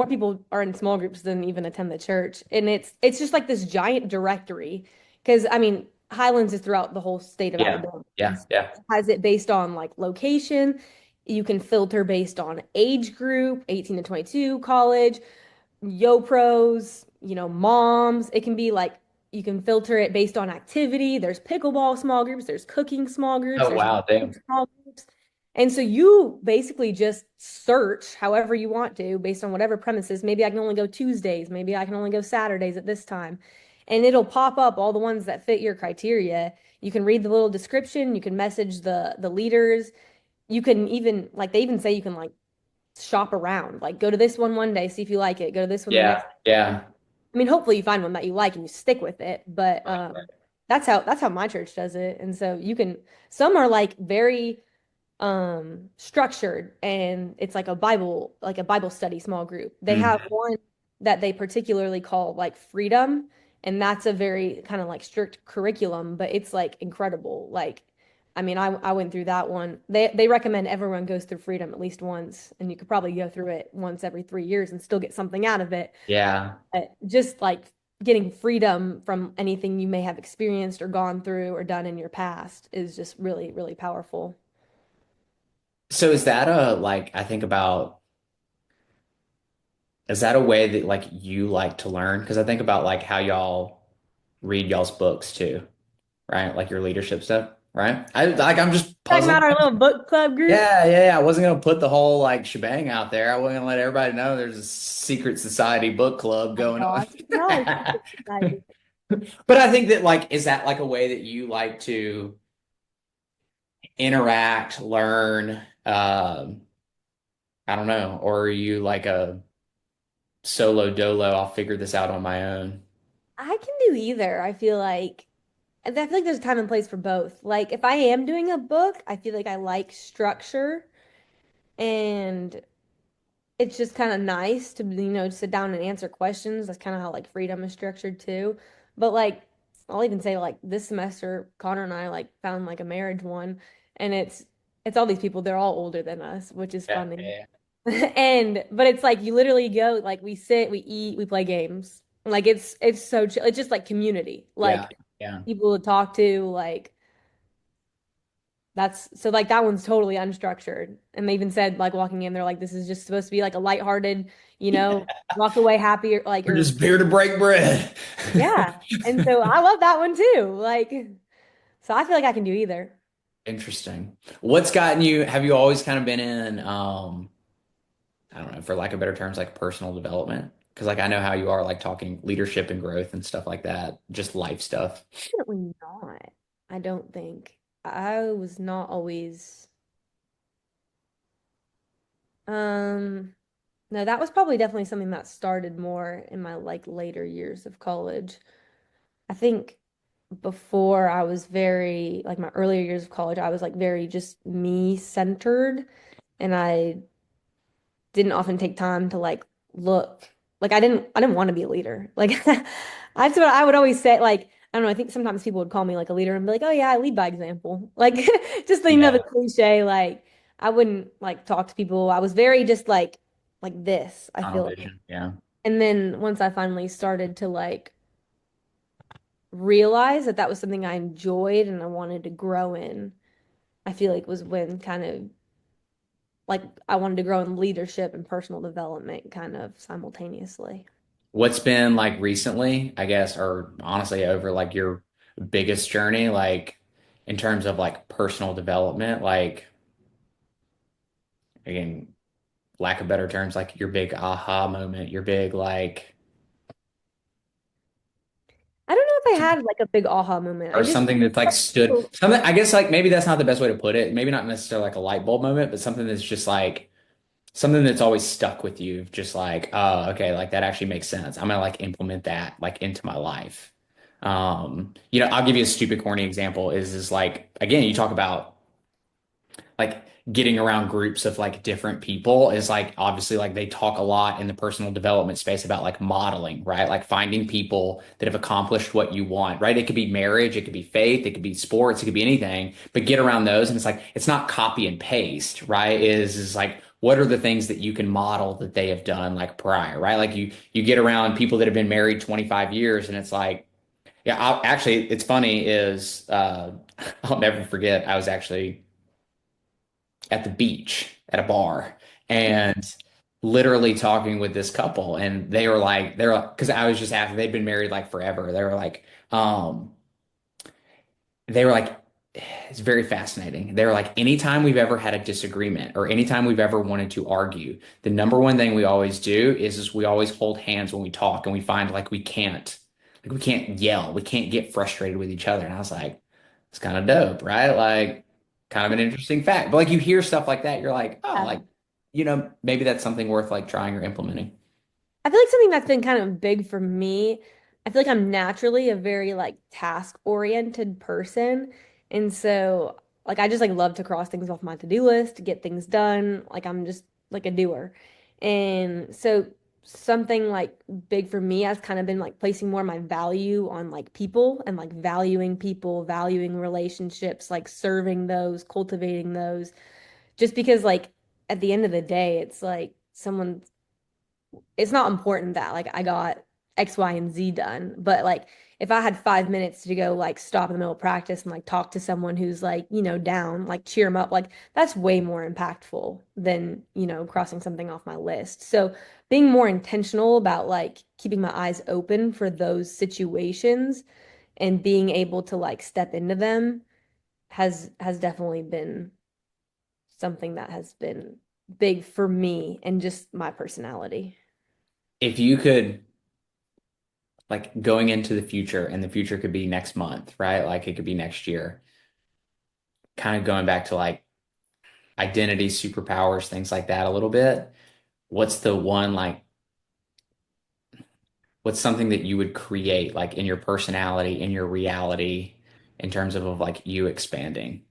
people are in small groups than even attend the church. And it's just like this giant directory. Because I mean, Highlands is throughout the whole state of Yeah. Alabama. And Yeah. so Yeah. it has it based on like location. You can filter based on age group, 18 to 22, college, yo pros, moms. It can be like you can filter it based on activity. There's pickleball small groups, there's cooking small groups, Oh, there's wow. Damn. small groups. And so you basically just search however you want to based on whatever premises. Maybe I can only go Tuesdays, maybe I can only go Saturdays at this time. And it'll pop up all the ones that fit your criteria. You can read the little description, you can message the leaders. You can even like they even say you can like shop around. Like go to this one day, see if you like it. Go to this one the Yeah. next. Yeah. I mean, hopefully you find one that you like and you stick with it. But that's how my church does it. And so you can some are like very structured and it's like a Bible study small group. They have Mhm. one that they particularly call like freedom, and that's a very kind of like strict curriculum, but it's like incredible. Like I mean, I went through that one. They recommend everyone goes through freedom at least once, and you could probably go through it once every 3 years and still get something out of it. Yeah. Just like getting freedom from anything you may have experienced or gone through or done in your past is just really, really powerful. So is that a like I think about is that a way that like you like to learn? Because I think about like how y'all read y'all's books too, right? Like your leadership stuff, right? I'm just Talking puzzling. about our little book club group. Yeah, yeah, yeah. I wasn't gonna put the whole like shebang out there. I wasn't gonna let everybody know there's a secret society book club My going on. gosh, it's not a secret society. But I think that like is that like a way that you like to interact, learn, I don't know, or are you like a solo dolo, I'll figure this out on my own. I can do either. I feel like there's a time and place for both. Like if I am doing a book, I feel like I like structure and it's just kind of nice to, sit down and answer questions. That's kind of how like freedom is structured too. But like I'll even say like this semester, Connor and I like found like a marriage one and it's all these people, they're all older than us, which is Yeah, funny. yeah, And but it's like you literally go like we sit, we eat, we play games. Like it's so chill. It's just like community. yeah, Like yeah. people to talk to, like that's so like that one's totally unstructured. And they even said like walking in, they're like, this is just supposed to be like a lighthearted, Yeah. walk away happy or like We're or just here to break bread. yeah. And so I love that one too. Like so I feel like I can do either. Interesting. What's gotten you, have you always kind of been in, I don't know, for lack of better terms, like personal development? Because like I know how you are like talking leadership and growth and stuff like that, just life stuff. Definitely not. I don't think. I was not always um no, that was probably definitely something that started more in my like later years of college. I think before I was very like my earlier years of college, I was like very just me centered and I didn't often take time to like look. Like I didn't want to be a leader. Like that's what I would always say like I don't know, I think sometimes people would call me like a leader and be like, "Oh yeah, I lead by example." Like just the Yeah. cliche like I wouldn't like talk to people. I was very just like this, I Tunnel feel like. vision. Yeah. And then once I finally started to like realize that that was something I enjoyed and I wanted to grow in, I feel like was when kind of like I wanted to grow in leadership and personal development kind of simultaneously. What's been like recently, I guess, or honestly over like your biggest journey, like in terms of like personal development, like again, lack of better terms, like your big aha moment, your big like, I don't know if I had like a big aha moment. I or just something that's like stood, something, I guess like maybe that's not the best way to put it. Maybe not necessarily like a light bulb moment, but something that's just like, something that's always stuck with you, just like, oh, okay, like that actually makes sense. I'm gonna like implement that like into my life. I'll give you a stupid corny example is like again, you talk about like getting around groups of like different people is like obviously like they talk a lot in the personal development space about like modeling, right? Like finding people that have accomplished what you want, right? It could be marriage, it could be faith, it could be sports, it could be anything, but get around those and it's like it's not copy and paste, right? Is like what are the things that you can model that they have done like prior, right? Like you get around people that have been married 25 years and it's like yeah, actually it's funny is I'll never forget I was actually at the beach at a bar and literally talking with this couple and they were like because I was just asking they'd been married like forever um they were like it's very fascinating. They were like anytime we've ever had a disagreement or anytime we've ever wanted to argue, the number one thing we always do is we always hold hands when we talk and we find like we can't yell, we can't get frustrated with each other. And I was like, it's kind of dope, right? Like kind of an interesting fact. But like you hear stuff like that, you're like, oh, Yeah. like, maybe that's something worth like trying or implementing. I feel like something that's been kind of big for me, I feel like I'm naturally a very like task-oriented person. And so like I just like love to cross things off my to-do list, to get things done. Like I'm just like a doer. And so something like big for me has kind of been like placing more of my value on like people and like valuing people, valuing relationships, like serving those, cultivating those. Just because like at the end of the day, it's like someone it's not important that like I got X, Y, and Z done, but like if I had 5 minutes to go like stop in the middle of practice and like talk to someone who's like, down, like cheer them up, like that's way more impactful than, crossing something off my list. So being more intentional about like keeping my eyes open for those situations and being able to like step into them has definitely been something that has been big for me and just my personality. If you could like going into the future and the future could be next month, right? Like it could be next year, kind of going back to like identity, superpowers, things like that a little bit. What's the one like what's something that you would create like in your personality, in your reality, in terms of like you expanding?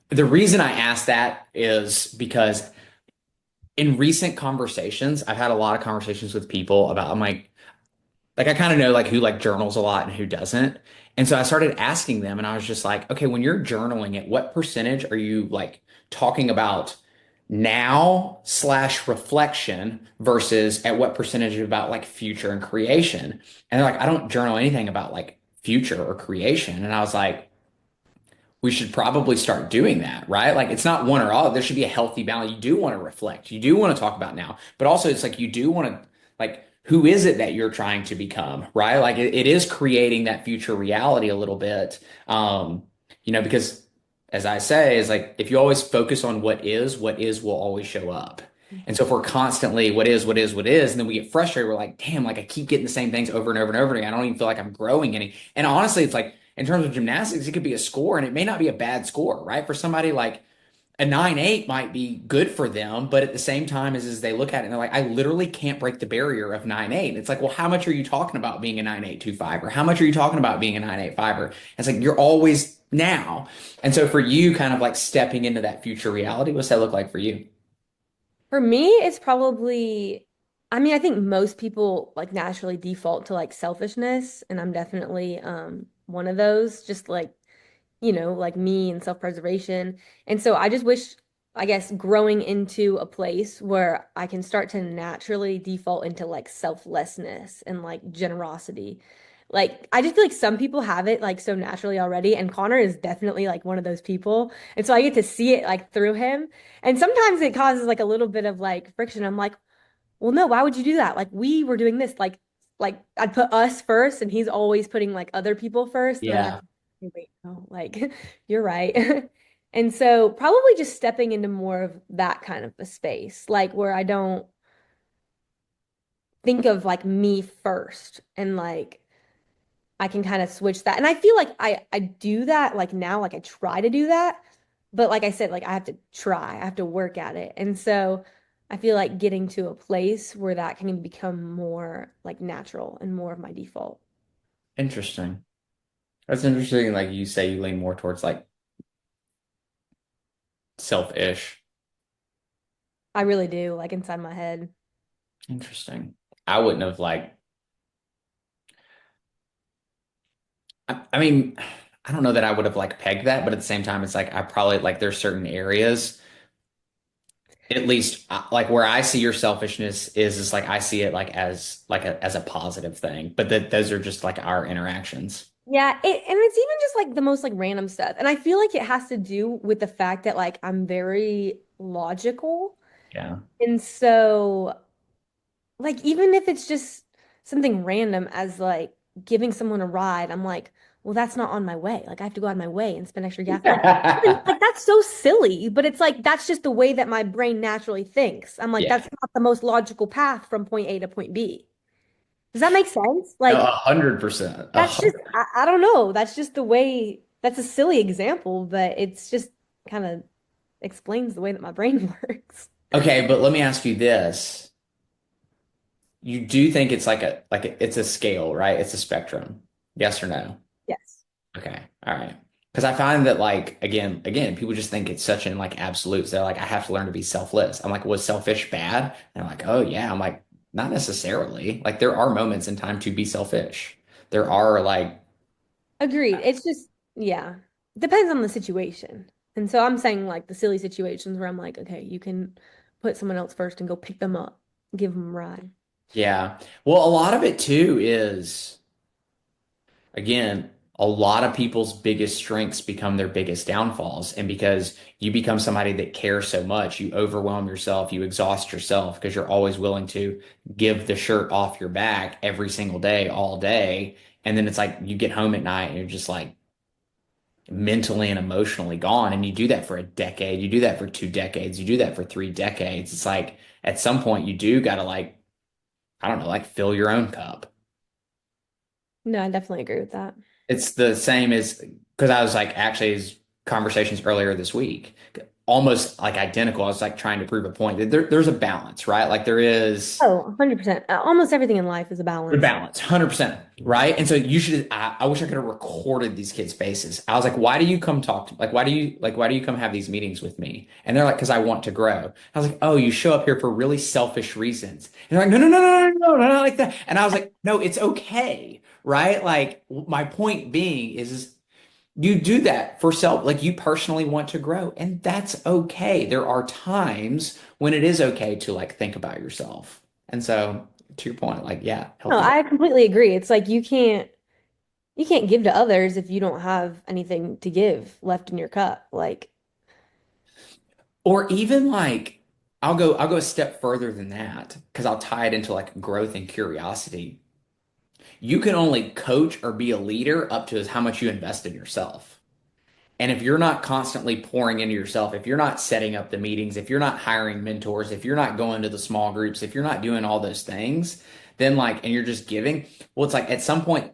The reason I ask that is because in recent conversations, I've had a lot of conversations with people about I'm like I kind of know like who like journals a lot and who doesn't. And so I started asking them and I was just like, okay, when you're journaling it, what percentage are you like talking about now slash reflection versus at what percentage about like future and creation? And they're like, I don't journal anything about like future or creation. And I was like, we should probably start doing that, right? Like it's not one or all. There should be a healthy balance. You do want to reflect. You do want to talk about now, but also it's like you do want to like who is it that you're trying to become, right? Like it is creating that future reality a little bit. Because as I say, is like if you always focus on what is will always show up. And so if we're constantly what is, and then we get frustrated, we're like, damn, like I keep getting the same things over and over and over again. I don't even feel like I'm growing any. And honestly, it's like in terms of gymnastics, it could be a score and it may not be a bad score, right? For somebody like a 9.8 might be good for them, but at the same time as they look at it and they're like, I literally can't break the barrier of 9.8. And it's like, well, how much are you talking about being a 9.825 or how much are you talking about being a 9.85er? It's like you're always now. And so for you, kind of like stepping into that future reality, what's that look like for you? For me, it's probably, I mean, I think most people like naturally default to like selfishness, and I'm definitely one of those, just like, like me and self-preservation. And so I just wish, I guess, growing into a place where I can start to naturally default into like selflessness and like generosity. Like I just feel like some people have it like so naturally already, and Connor is definitely like one of those people. And so I get to see it like through him. And sometimes it causes like a little bit of like friction. I'm like, well, no, why would you do that? Like we were doing this, like I'd put us first, and he's always putting like other people first. And then I have Yeah. to wait, no, like you're right. And so probably just stepping into more of that kind of a space, like where I don't think of like me first and like I can kind of switch that. And I feel like I do that like now, like I try to do that. But like I said, like I have to try, I have to work at it. And so I feel like getting to a place where that can become more like natural and more of my default. Interesting. That's interesting. Like you say, you lean more towards like selfish. I really do, like inside my head. Interesting. I wouldn't have like, I mean, I don't know that I would have like pegged that, but at the same time, it's like I probably like there's certain areas, at least like where I see your selfishness is like I see it like as a positive thing, but that those are just like our interactions. Yeah, and it's even just like the most like random stuff. And I feel like it has to do with the fact that like I'm very logical. Yeah. And so like even if it's just something random as like giving someone a ride, I'm like, well, that's not on my way. Like I have to go out of my way and spend extra gas. Like that's so silly, but it's like that's just the way that my brain naturally thinks. I'm like, Yeah. that's not the most logical path from point A to point B. Does that make sense? No, Like 100%. that's just I don't know. That's just the way that's a silly example, but it's just kind of explains the way that my brain works. Okay, but let me ask you this. You do think it's it's a scale, right? It's a spectrum. Yes or no? Yes. Okay. All right. Because I find that like again, people just think it's such an like absolutes. They're like, I have to learn to be selfless. I'm like, was selfish bad? And I'm like, oh yeah. I'm like, not necessarily. Like there are moments in time to be selfish. There are like, Agreed. It's just, yeah, depends on the situation. And so I'm saying like the silly situations where I'm like, okay, you can put someone else first and go pick them up, give them a ride. yeah. Well, a lot of it too is again, a lot of people's biggest strengths become their biggest downfalls. And because you become somebody that cares so much, you overwhelm yourself, you exhaust yourself because you're always willing to give the shirt off your back every single day, all day. And then it's like you get home at night and you're just like mentally and emotionally gone. And you do that for a decade, you do that for 2 decades, you do that for 3 decades. It's like at some point you do got to like, I don't know, like fill your own cup. No, I definitely agree with that. It's the same as because I was like actually his conversations earlier this week, almost like identical. I was like trying to prove a point that there's a balance, right? Like there is Oh, 100%. Almost everything in life is a a balance. balance, 100%, right? And so you should, I wish I could have recorded these kids' faces. I was like, why do you come talk to, why do you come have these meetings with me? And they're like, because I want to grow. I was like, oh, you show up here for really selfish reasons. And they're like, no, not like that. And I was like, no, it's okay, right? Like my point being is you do that for self, like you personally want to grow, and that's okay. There are times when it is okay to like think about yourself. And so to your point, like, yeah, No, healthy. I completely agree. It's like you can't give to others if you don't have anything to give left in your cup. Like, Or even like I'll go a step further than that because I'll tie it into like growth and curiosity. You can only coach or be a leader up to how much you invest in yourself. And if you're not constantly pouring into yourself, if you're not setting up the meetings, if you're not hiring mentors, if you're not going to the small groups, if you're not doing all those things, then like, and you're just giving, well, it's like at some point,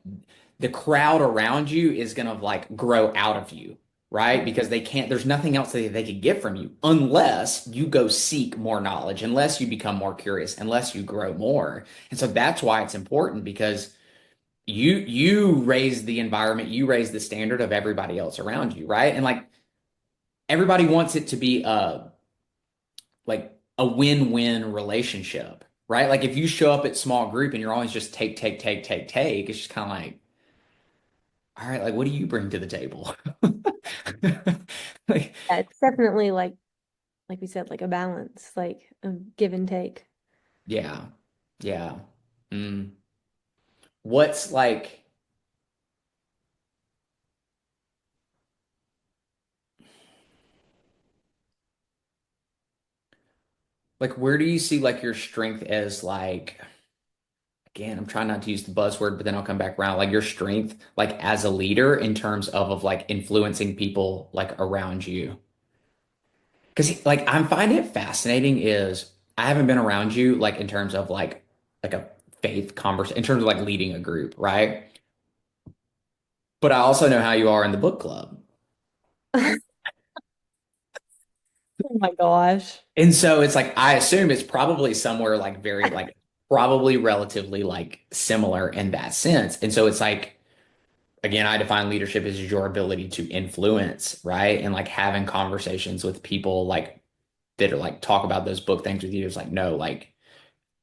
the crowd around you is going to like grow out of you, right? Because they can't, there's nothing else that they could get from you unless you go seek more knowledge, unless you become more curious, unless you grow more. And so that's why it's important because you raise the environment, you raise the standard of everybody else around you, right? And like everybody wants it to be a win-win relationship, right? Like if you show up at small group and you're always just take, it's just kind of like, all right, like what do you bring to the table? Like, yeah, it's definitely like we said, like a balance, like a give and take. yeah, yeah. Mm. What's like? like where do you see like your strength as like again, I'm trying not to use the buzzword, but then I'll come back around. Like your strength, like as a leader in terms of like influencing people like around you. Because like I'm finding it fascinating is I haven't been around you like in terms of like a faith conversation in terms of like leading a group, right? But I also know how you are in the book club. Oh my gosh. And so it's like I assume it's probably somewhere like very like probably relatively like similar in that sense. And so it's like again, I define leadership as your ability to influence, right? And like having conversations with people like that are like talk about those book things with you is like no, like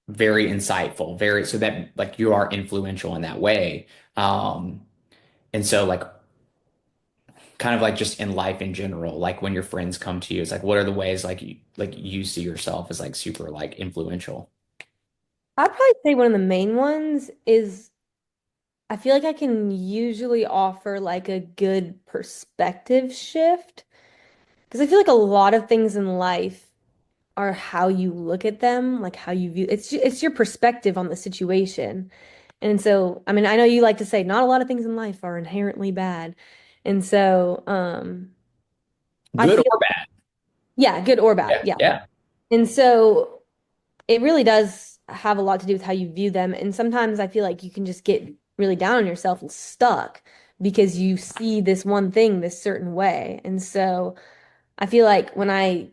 very insightful, very so that like you are influential in that way. Um, and so like kind of like just in life in general, like when your friends come to you, it's like what are the ways like you see yourself as like super like influential? I'd probably say one of the main ones is I feel like I can usually offer like a good perspective shift because I feel like a lot of things in life are how you look at them, like how you view it's your perspective on the situation. And so, I mean, I know you like to say not a lot of things in life are inherently bad. And so, I Good feel or bad? yeah, good or bad. Yeah, Yeah. yeah. And so it really does have a lot to do with how you view them. And sometimes I feel like you can just get really down on yourself and stuck because you see this one thing this certain way. And so I feel like when I,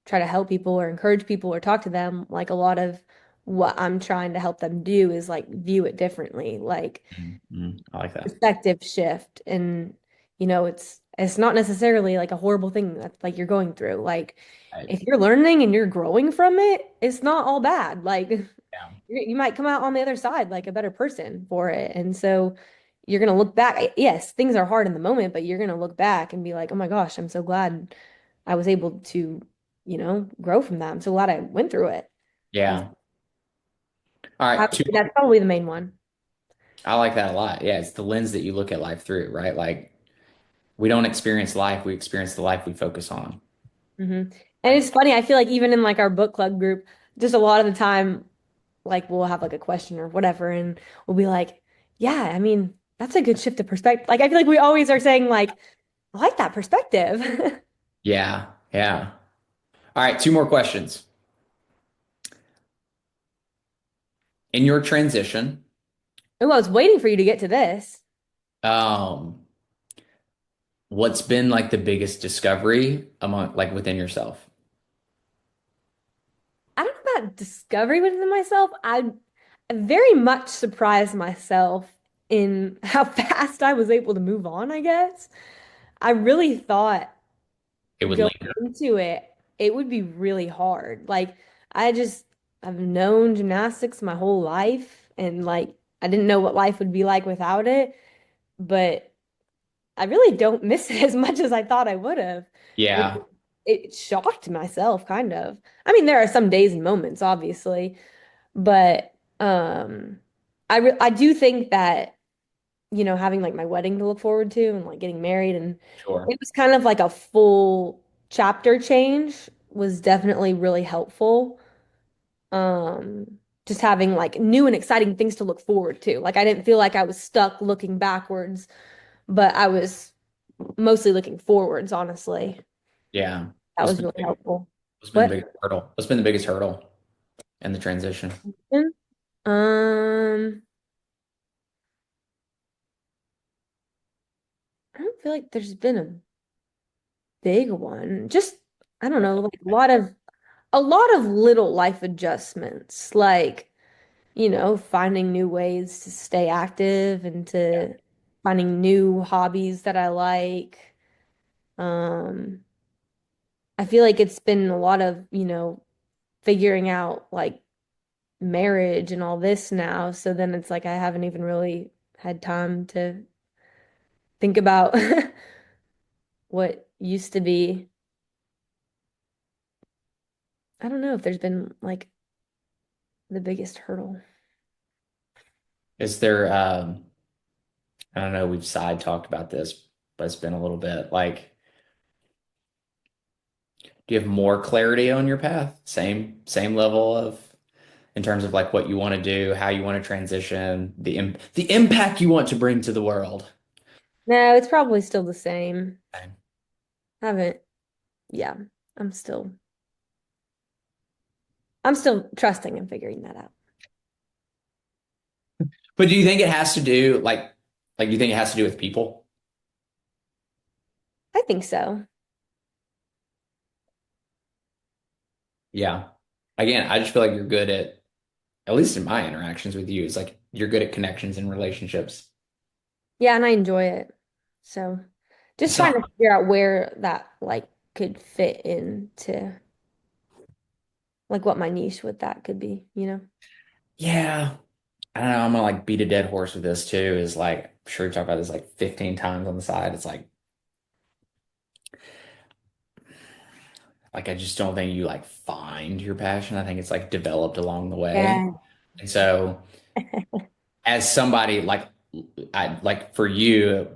try to help people or encourage people or talk to them, like a lot of what I'm trying to help them do is like view it differently, like I like that. perspective shift. And, it's not necessarily like a horrible thing that's like you're going through. Like Right. if you're learning and you're growing from it, it's not all bad. Like Yeah. you might come out on the other side like a better person for it. And so you're going to look back. Yes, things are hard in the moment, but you're going to look back and be like, oh my gosh, I'm so glad I was able to, grow from that. I'm so glad I went through it. And Yeah. All right. Two. that's probably the main one. I like that a lot. Yeah, it's the lens that you look at life through, right? Like we don't experience life, we experience the life we focus on. hmm And it's funny. I feel like even in like our book club group, just a lot of the time, like we'll have like a question or whatever, and we'll be like, yeah, I mean, that's a good shift of perspective. Like I feel like we always are saying like, I like that perspective. Yeah. Yeah. All right, two more questions. In your transition, Oh, I was waiting for you to get to this. um, what's been like the biggest discovery among like within yourself? I don't know about discovery within myself. I very much surprised myself in how fast I was able to move on, I guess. I really thought It would going linger. into it, it would be really hard. Like, I just, I've known gymnastics my whole life, and like, I didn't know what life would be like without it, but I really don't miss it as much as I thought I would have, which Yeah, it shocked myself kind of. I mean, there are some days and moments, obviously, but I do think that, having like my wedding to look forward to and like getting married and sure. it was kind of like a full chapter change was definitely really helpful. Just having like new and exciting things to look forward to. Like I didn't feel like I was stuck looking backwards, but I was mostly looking forwards, honestly. Yeah. That was really helpful. What's been the What? biggest hurdle? What's been the biggest hurdle in the transition? Um, I don't feel like there's been a big one. Just, I don't know, like a lot of little life adjustments, like, finding new ways to stay active and to finding new hobbies that I like. Um, I feel like it's been a lot of, figuring out like marriage and all this now. So then it's like I haven't even really had time to think about what used to be. I don't know if there's been like the biggest hurdle. Is there I don't know, we've side talked about this, but it's been a little bit like Do you have more clarity on your path? Same level of in terms of like what you want to do, how you want to transition, the impact you want to bring to the world. No, it's probably still the same. Okay. Haven't, yeah, I'm still I'm still trusting and figuring that out. But do you think it has to do like you think it has to do with people? I think so. Yeah. Again, I just feel like you're good at least in my interactions with you, it's like you're good at connections and relationships. Yeah, and I enjoy it. So just So trying to figure out where that like could fit into like what my niche with that could be, you know? yeah. I don't know, I'm gonna like beat a dead horse with this too, is like I'm sure you talked about this like 15 times on the side. It's like I just don't think you like find your passion. I think it's like developed along the way. Yeah. And so as somebody I like for you,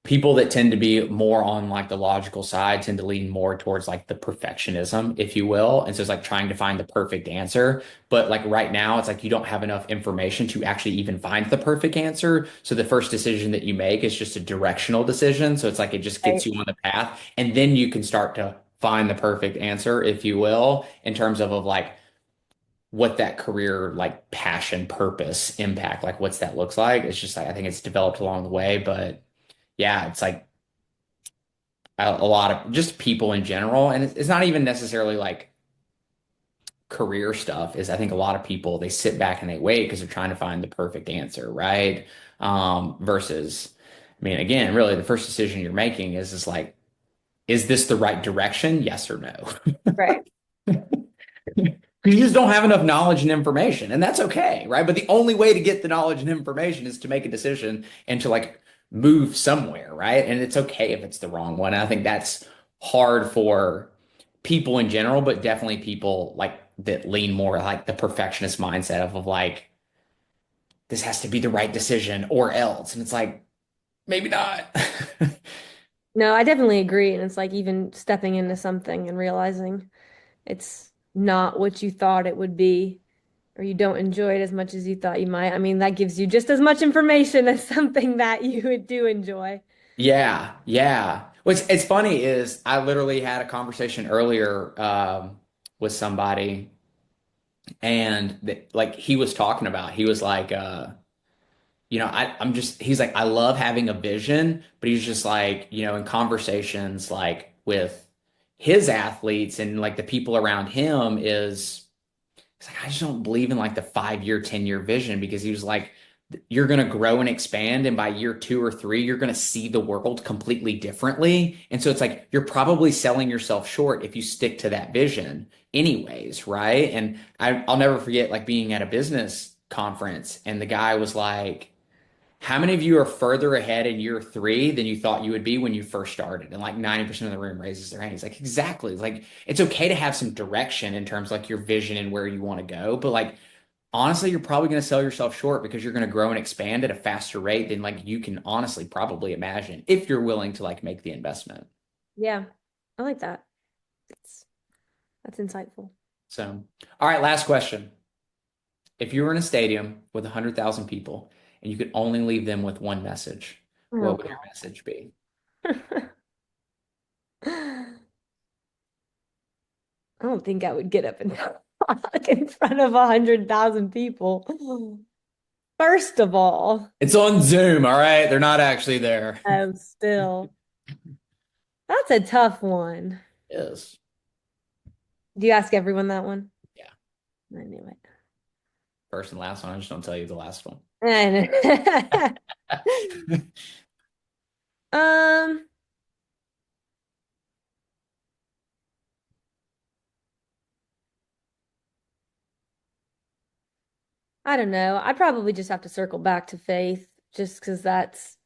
people that tend to be more on like the logical side tend to lean more towards like the perfectionism, if you will. And so it's like trying to find the perfect answer. But like right now, it's like you don't have enough information to actually even find the perfect answer. So the first decision that you make is just a directional decision. So it's like it just gets Right. you on the path. And then you can start to find the perfect answer, if you will, in terms of like what that career like passion, purpose, impact, like what's that looks like. It's just like I think it's developed along the way, but yeah, it's like a lot of just people in general. And it's not even necessarily like career stuff is I think a lot of people they sit back and they wait because they're trying to find the perfect answer, right? Versus, I mean, again, really the first decision you're making is like, is this the right direction? Yes or no? Right. Because you just don't have enough knowledge and information, and that's okay, right? But the only way to get the knowledge and information is to make a decision and to like move somewhere, right? And it's okay if it's the wrong one. And I think that's hard for people in general, but definitely people like that lean more like the perfectionist mindset of like this has to be the right decision or else. And it's like maybe not. No, I definitely agree. And it's like even stepping into something and realizing it's not what you thought it would be, or you don't enjoy it as much as you thought you might. I mean, that gives you just as much information as something that you would do enjoy. Yeah, yeah. What's funny is I literally had a conversation earlier with somebody, and like he was talking about, he was like, I'm just, he's like, I love having a vision, but he's just like, in conversations like with his athletes and like the people around him is. He's like, I just don't believe in like the 5 year, 10 year vision because he was like, you're going to grow and expand. And by year 2 or 3, you're going to see the world completely differently. And so it's like, you're probably selling yourself short if you stick to that vision, anyways. Right. And I'll never forget like being at a business conference and the guy was like, how many of you are further ahead in year 3 than you thought you would be when you first started? And like 90% of the room raises their hand. He's like, exactly. Like, it's okay to have some direction in terms of like your vision and where you want to go. But like, honestly, you're probably going to sell yourself short because you're going to grow and expand at a faster rate than like you can honestly probably imagine if you're willing to like make the investment. Yeah, I like that. That's that's insightful. So, all right, last question. If you were in a stadium with 100,000 people and you could only leave them with one message, Oh what would your God. message be? I don't think I would get up and talk in front of 100,000 people. First of all, It's on Zoom, all right? They're not actually there. I'm still. That's a tough one. Is. Do you ask everyone that one? Yeah. I knew it. First and last one. I just don't tell you the last one. I know. Um, I don't know. I'd probably just have to circle back to faith just because that's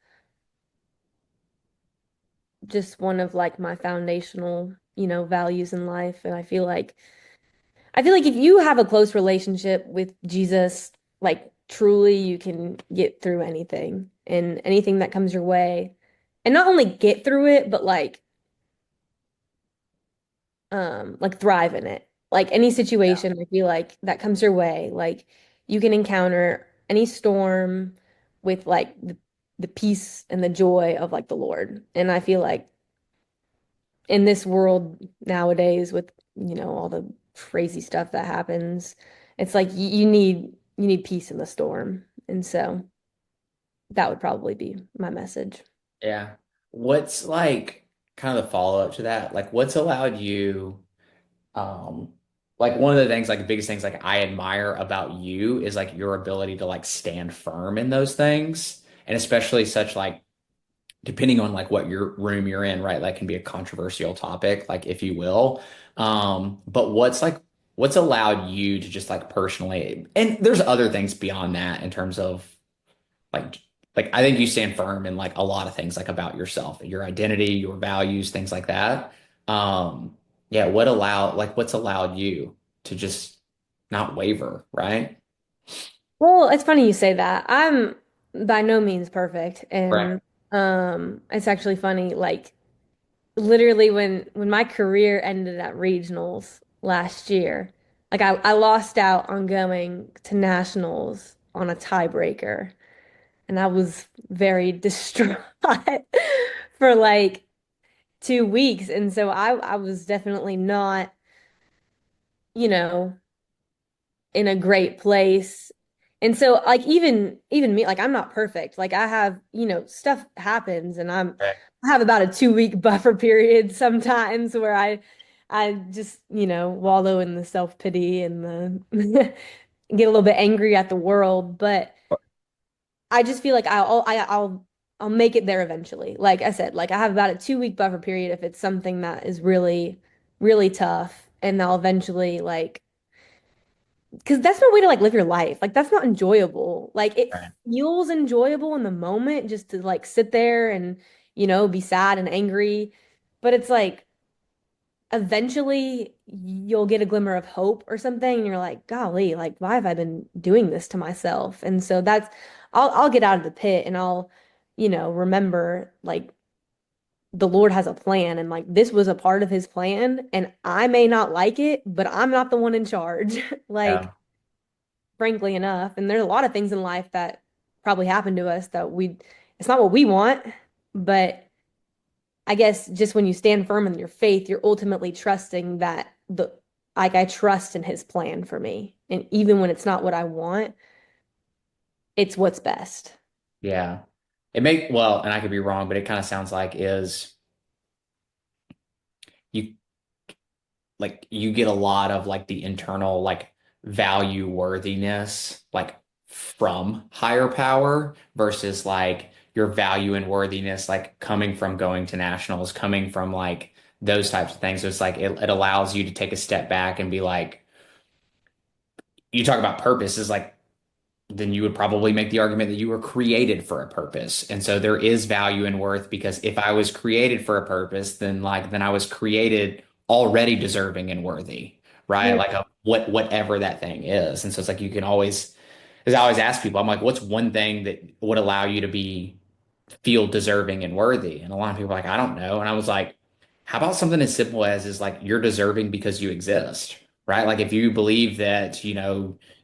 just one of like my foundational, values in life. And I feel like if you have a close relationship with Jesus, like truly you can get through anything and anything that comes your way. And not only get through it, but like like thrive in it. Like any situation, I feel like that comes your way, like you can encounter any storm with like the peace and the joy of like the Lord. And I feel like in this world nowadays with, all the crazy stuff that happens, it's like you need peace in the storm. And so that would probably be my message. Yeah. What's like kind of the follow-up to that? Like what's allowed you um like one of the things like the biggest things like I admire about you is like your ability to like stand firm in those things and especially such like depending on like what your room you're in, right? That can be a controversial topic, like if you will. But what's allowed you to just like personally, and there's other things beyond that in terms of like I think you stand firm in like a lot of things like about yourself, your identity, your values, things like that. Yeah, what's allowed you to just not waver, right? Well, it's funny you say that. I'm by no means perfect, Right. and it's actually funny. Like literally, when my career ended at regionals last year, like I lost out on going to nationals on a tiebreaker, and I was very distraught for like 2 weeks, and so I was definitely not, you know. in a great place. And so like even me, like I'm not perfect. Like I have, stuff happens and Right. I have about a 2 week buffer period sometimes where I just, wallow in the self-pity and the get a little bit angry at the world, but I just feel like I'll make it there eventually. Like I said, like I have about a 2 week buffer period if it's something that is really, really tough, and I'll eventually like because that's no way to like live your life. Like that's not enjoyable. Like it Right. feels enjoyable in the moment just to like sit there and, be sad and angry. But it's like eventually you'll get a glimmer of hope or something and you're like, golly, like why have I been doing this to myself? And so I'll get out of the pit and I'll, remember like the Lord has a plan and like this was a part of his plan and I may not like it, but I'm not the one in charge. Like Yeah. frankly enough. And there's a lot of things in life that probably happen to us that it's not what we want, but I guess just when you stand firm in your faith, you're ultimately trusting that like I trust in his plan for me. And even when it's not what I want, it's what's best. Yeah. And I could be wrong, but it kind of sounds like is you you get a lot of like the internal like value worthiness like from higher power versus like your value and worthiness like coming from going to nationals, coming from like those types of things. So it's like it allows you to take a step back and be like, you talk about purpose is like then you would probably make the argument that you were created for a purpose. And so there is value and worth because if I was created for a purpose, then I was created already deserving and worthy, right? Yeah. Like whatever that thing is. And so it's like you can always, as I always ask people, I'm like, what's one thing that would allow you to feel deserving and worthy? And a lot of people are like, I don't know. And I was like, how about something as simple as is like you're deserving because you exist, right? Like if you believe that,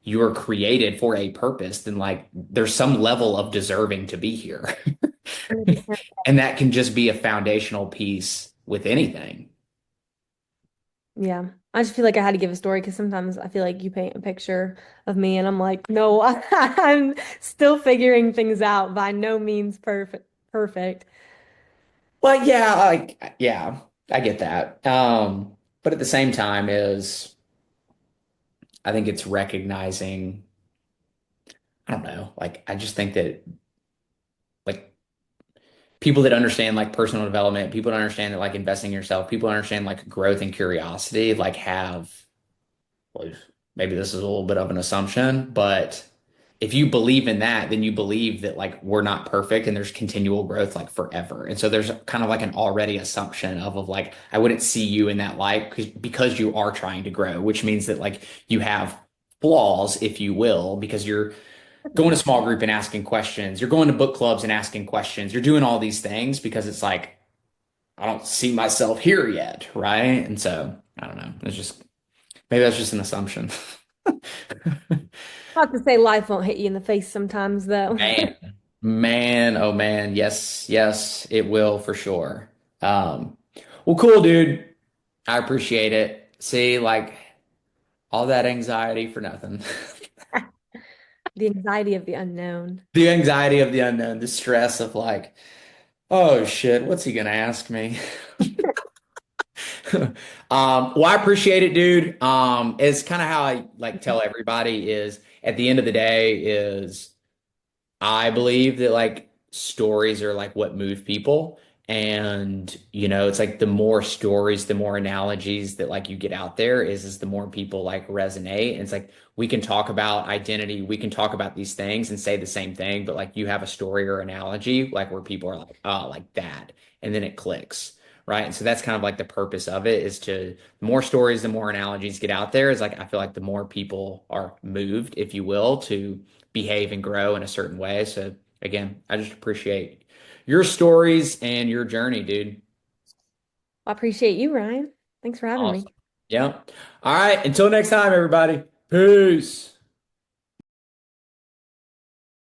you are created for a purpose, then like there's some level of deserving to be here. 100%. And that can just be a foundational piece with anything. Yeah. I just feel like I had to give a story because sometimes I feel like you paint a picture of me and I'm like, no, I'm still figuring things out. By no means perfect. Perfect. Well, yeah, yeah, I get that. But at the same time is I think it's recognizing, I don't know, like I just think that like people that understand like personal development, people that understand that like investing in yourself, people that understand like growth and curiosity, like have, well, maybe this is a little bit of an assumption, but if you believe in that, then you believe that like we're not perfect and there's continual growth like forever. And so there's kind of like an already assumption of like I wouldn't see you in that light because you are trying to grow, which means that like you have flaws, if you will, because you're going to small group and asking questions. You're going to book clubs and asking questions. You're doing all these things because it's like, I don't see myself here yet. Right. And so, I don't know. It's just maybe that's just an assumption. Not to say life won't hit you in the face sometimes, though. Man, man, oh man, yes, yes, it will for sure. Um, well, cool, dude. I appreciate it. See, like all that anxiety for nothing. The anxiety of the unknown. The anxiety of the unknown, the stress of like, oh shit, what's he gonna ask me? Well, I appreciate it, dude. It's kind of how I like tell everybody is at the end of the day is I believe that like stories are like what move people. And, it's like the more stories, the more analogies that like you get out there is the more people like resonate. And it's like we can talk about identity, we can talk about these things and say the same thing, but like you have a story or analogy like where people are like, oh, like that. And then it clicks. Right. And so that's kind of like the purpose of it is to the more stories, the more analogies get out there is like I feel like the more people are moved, if you will, to behave and grow in a certain way. So again, I just appreciate your stories and your journey, dude. I appreciate you, Ryan. Thanks for having me. Awesome. Yeah. All right. Until next time, everybody. Peace.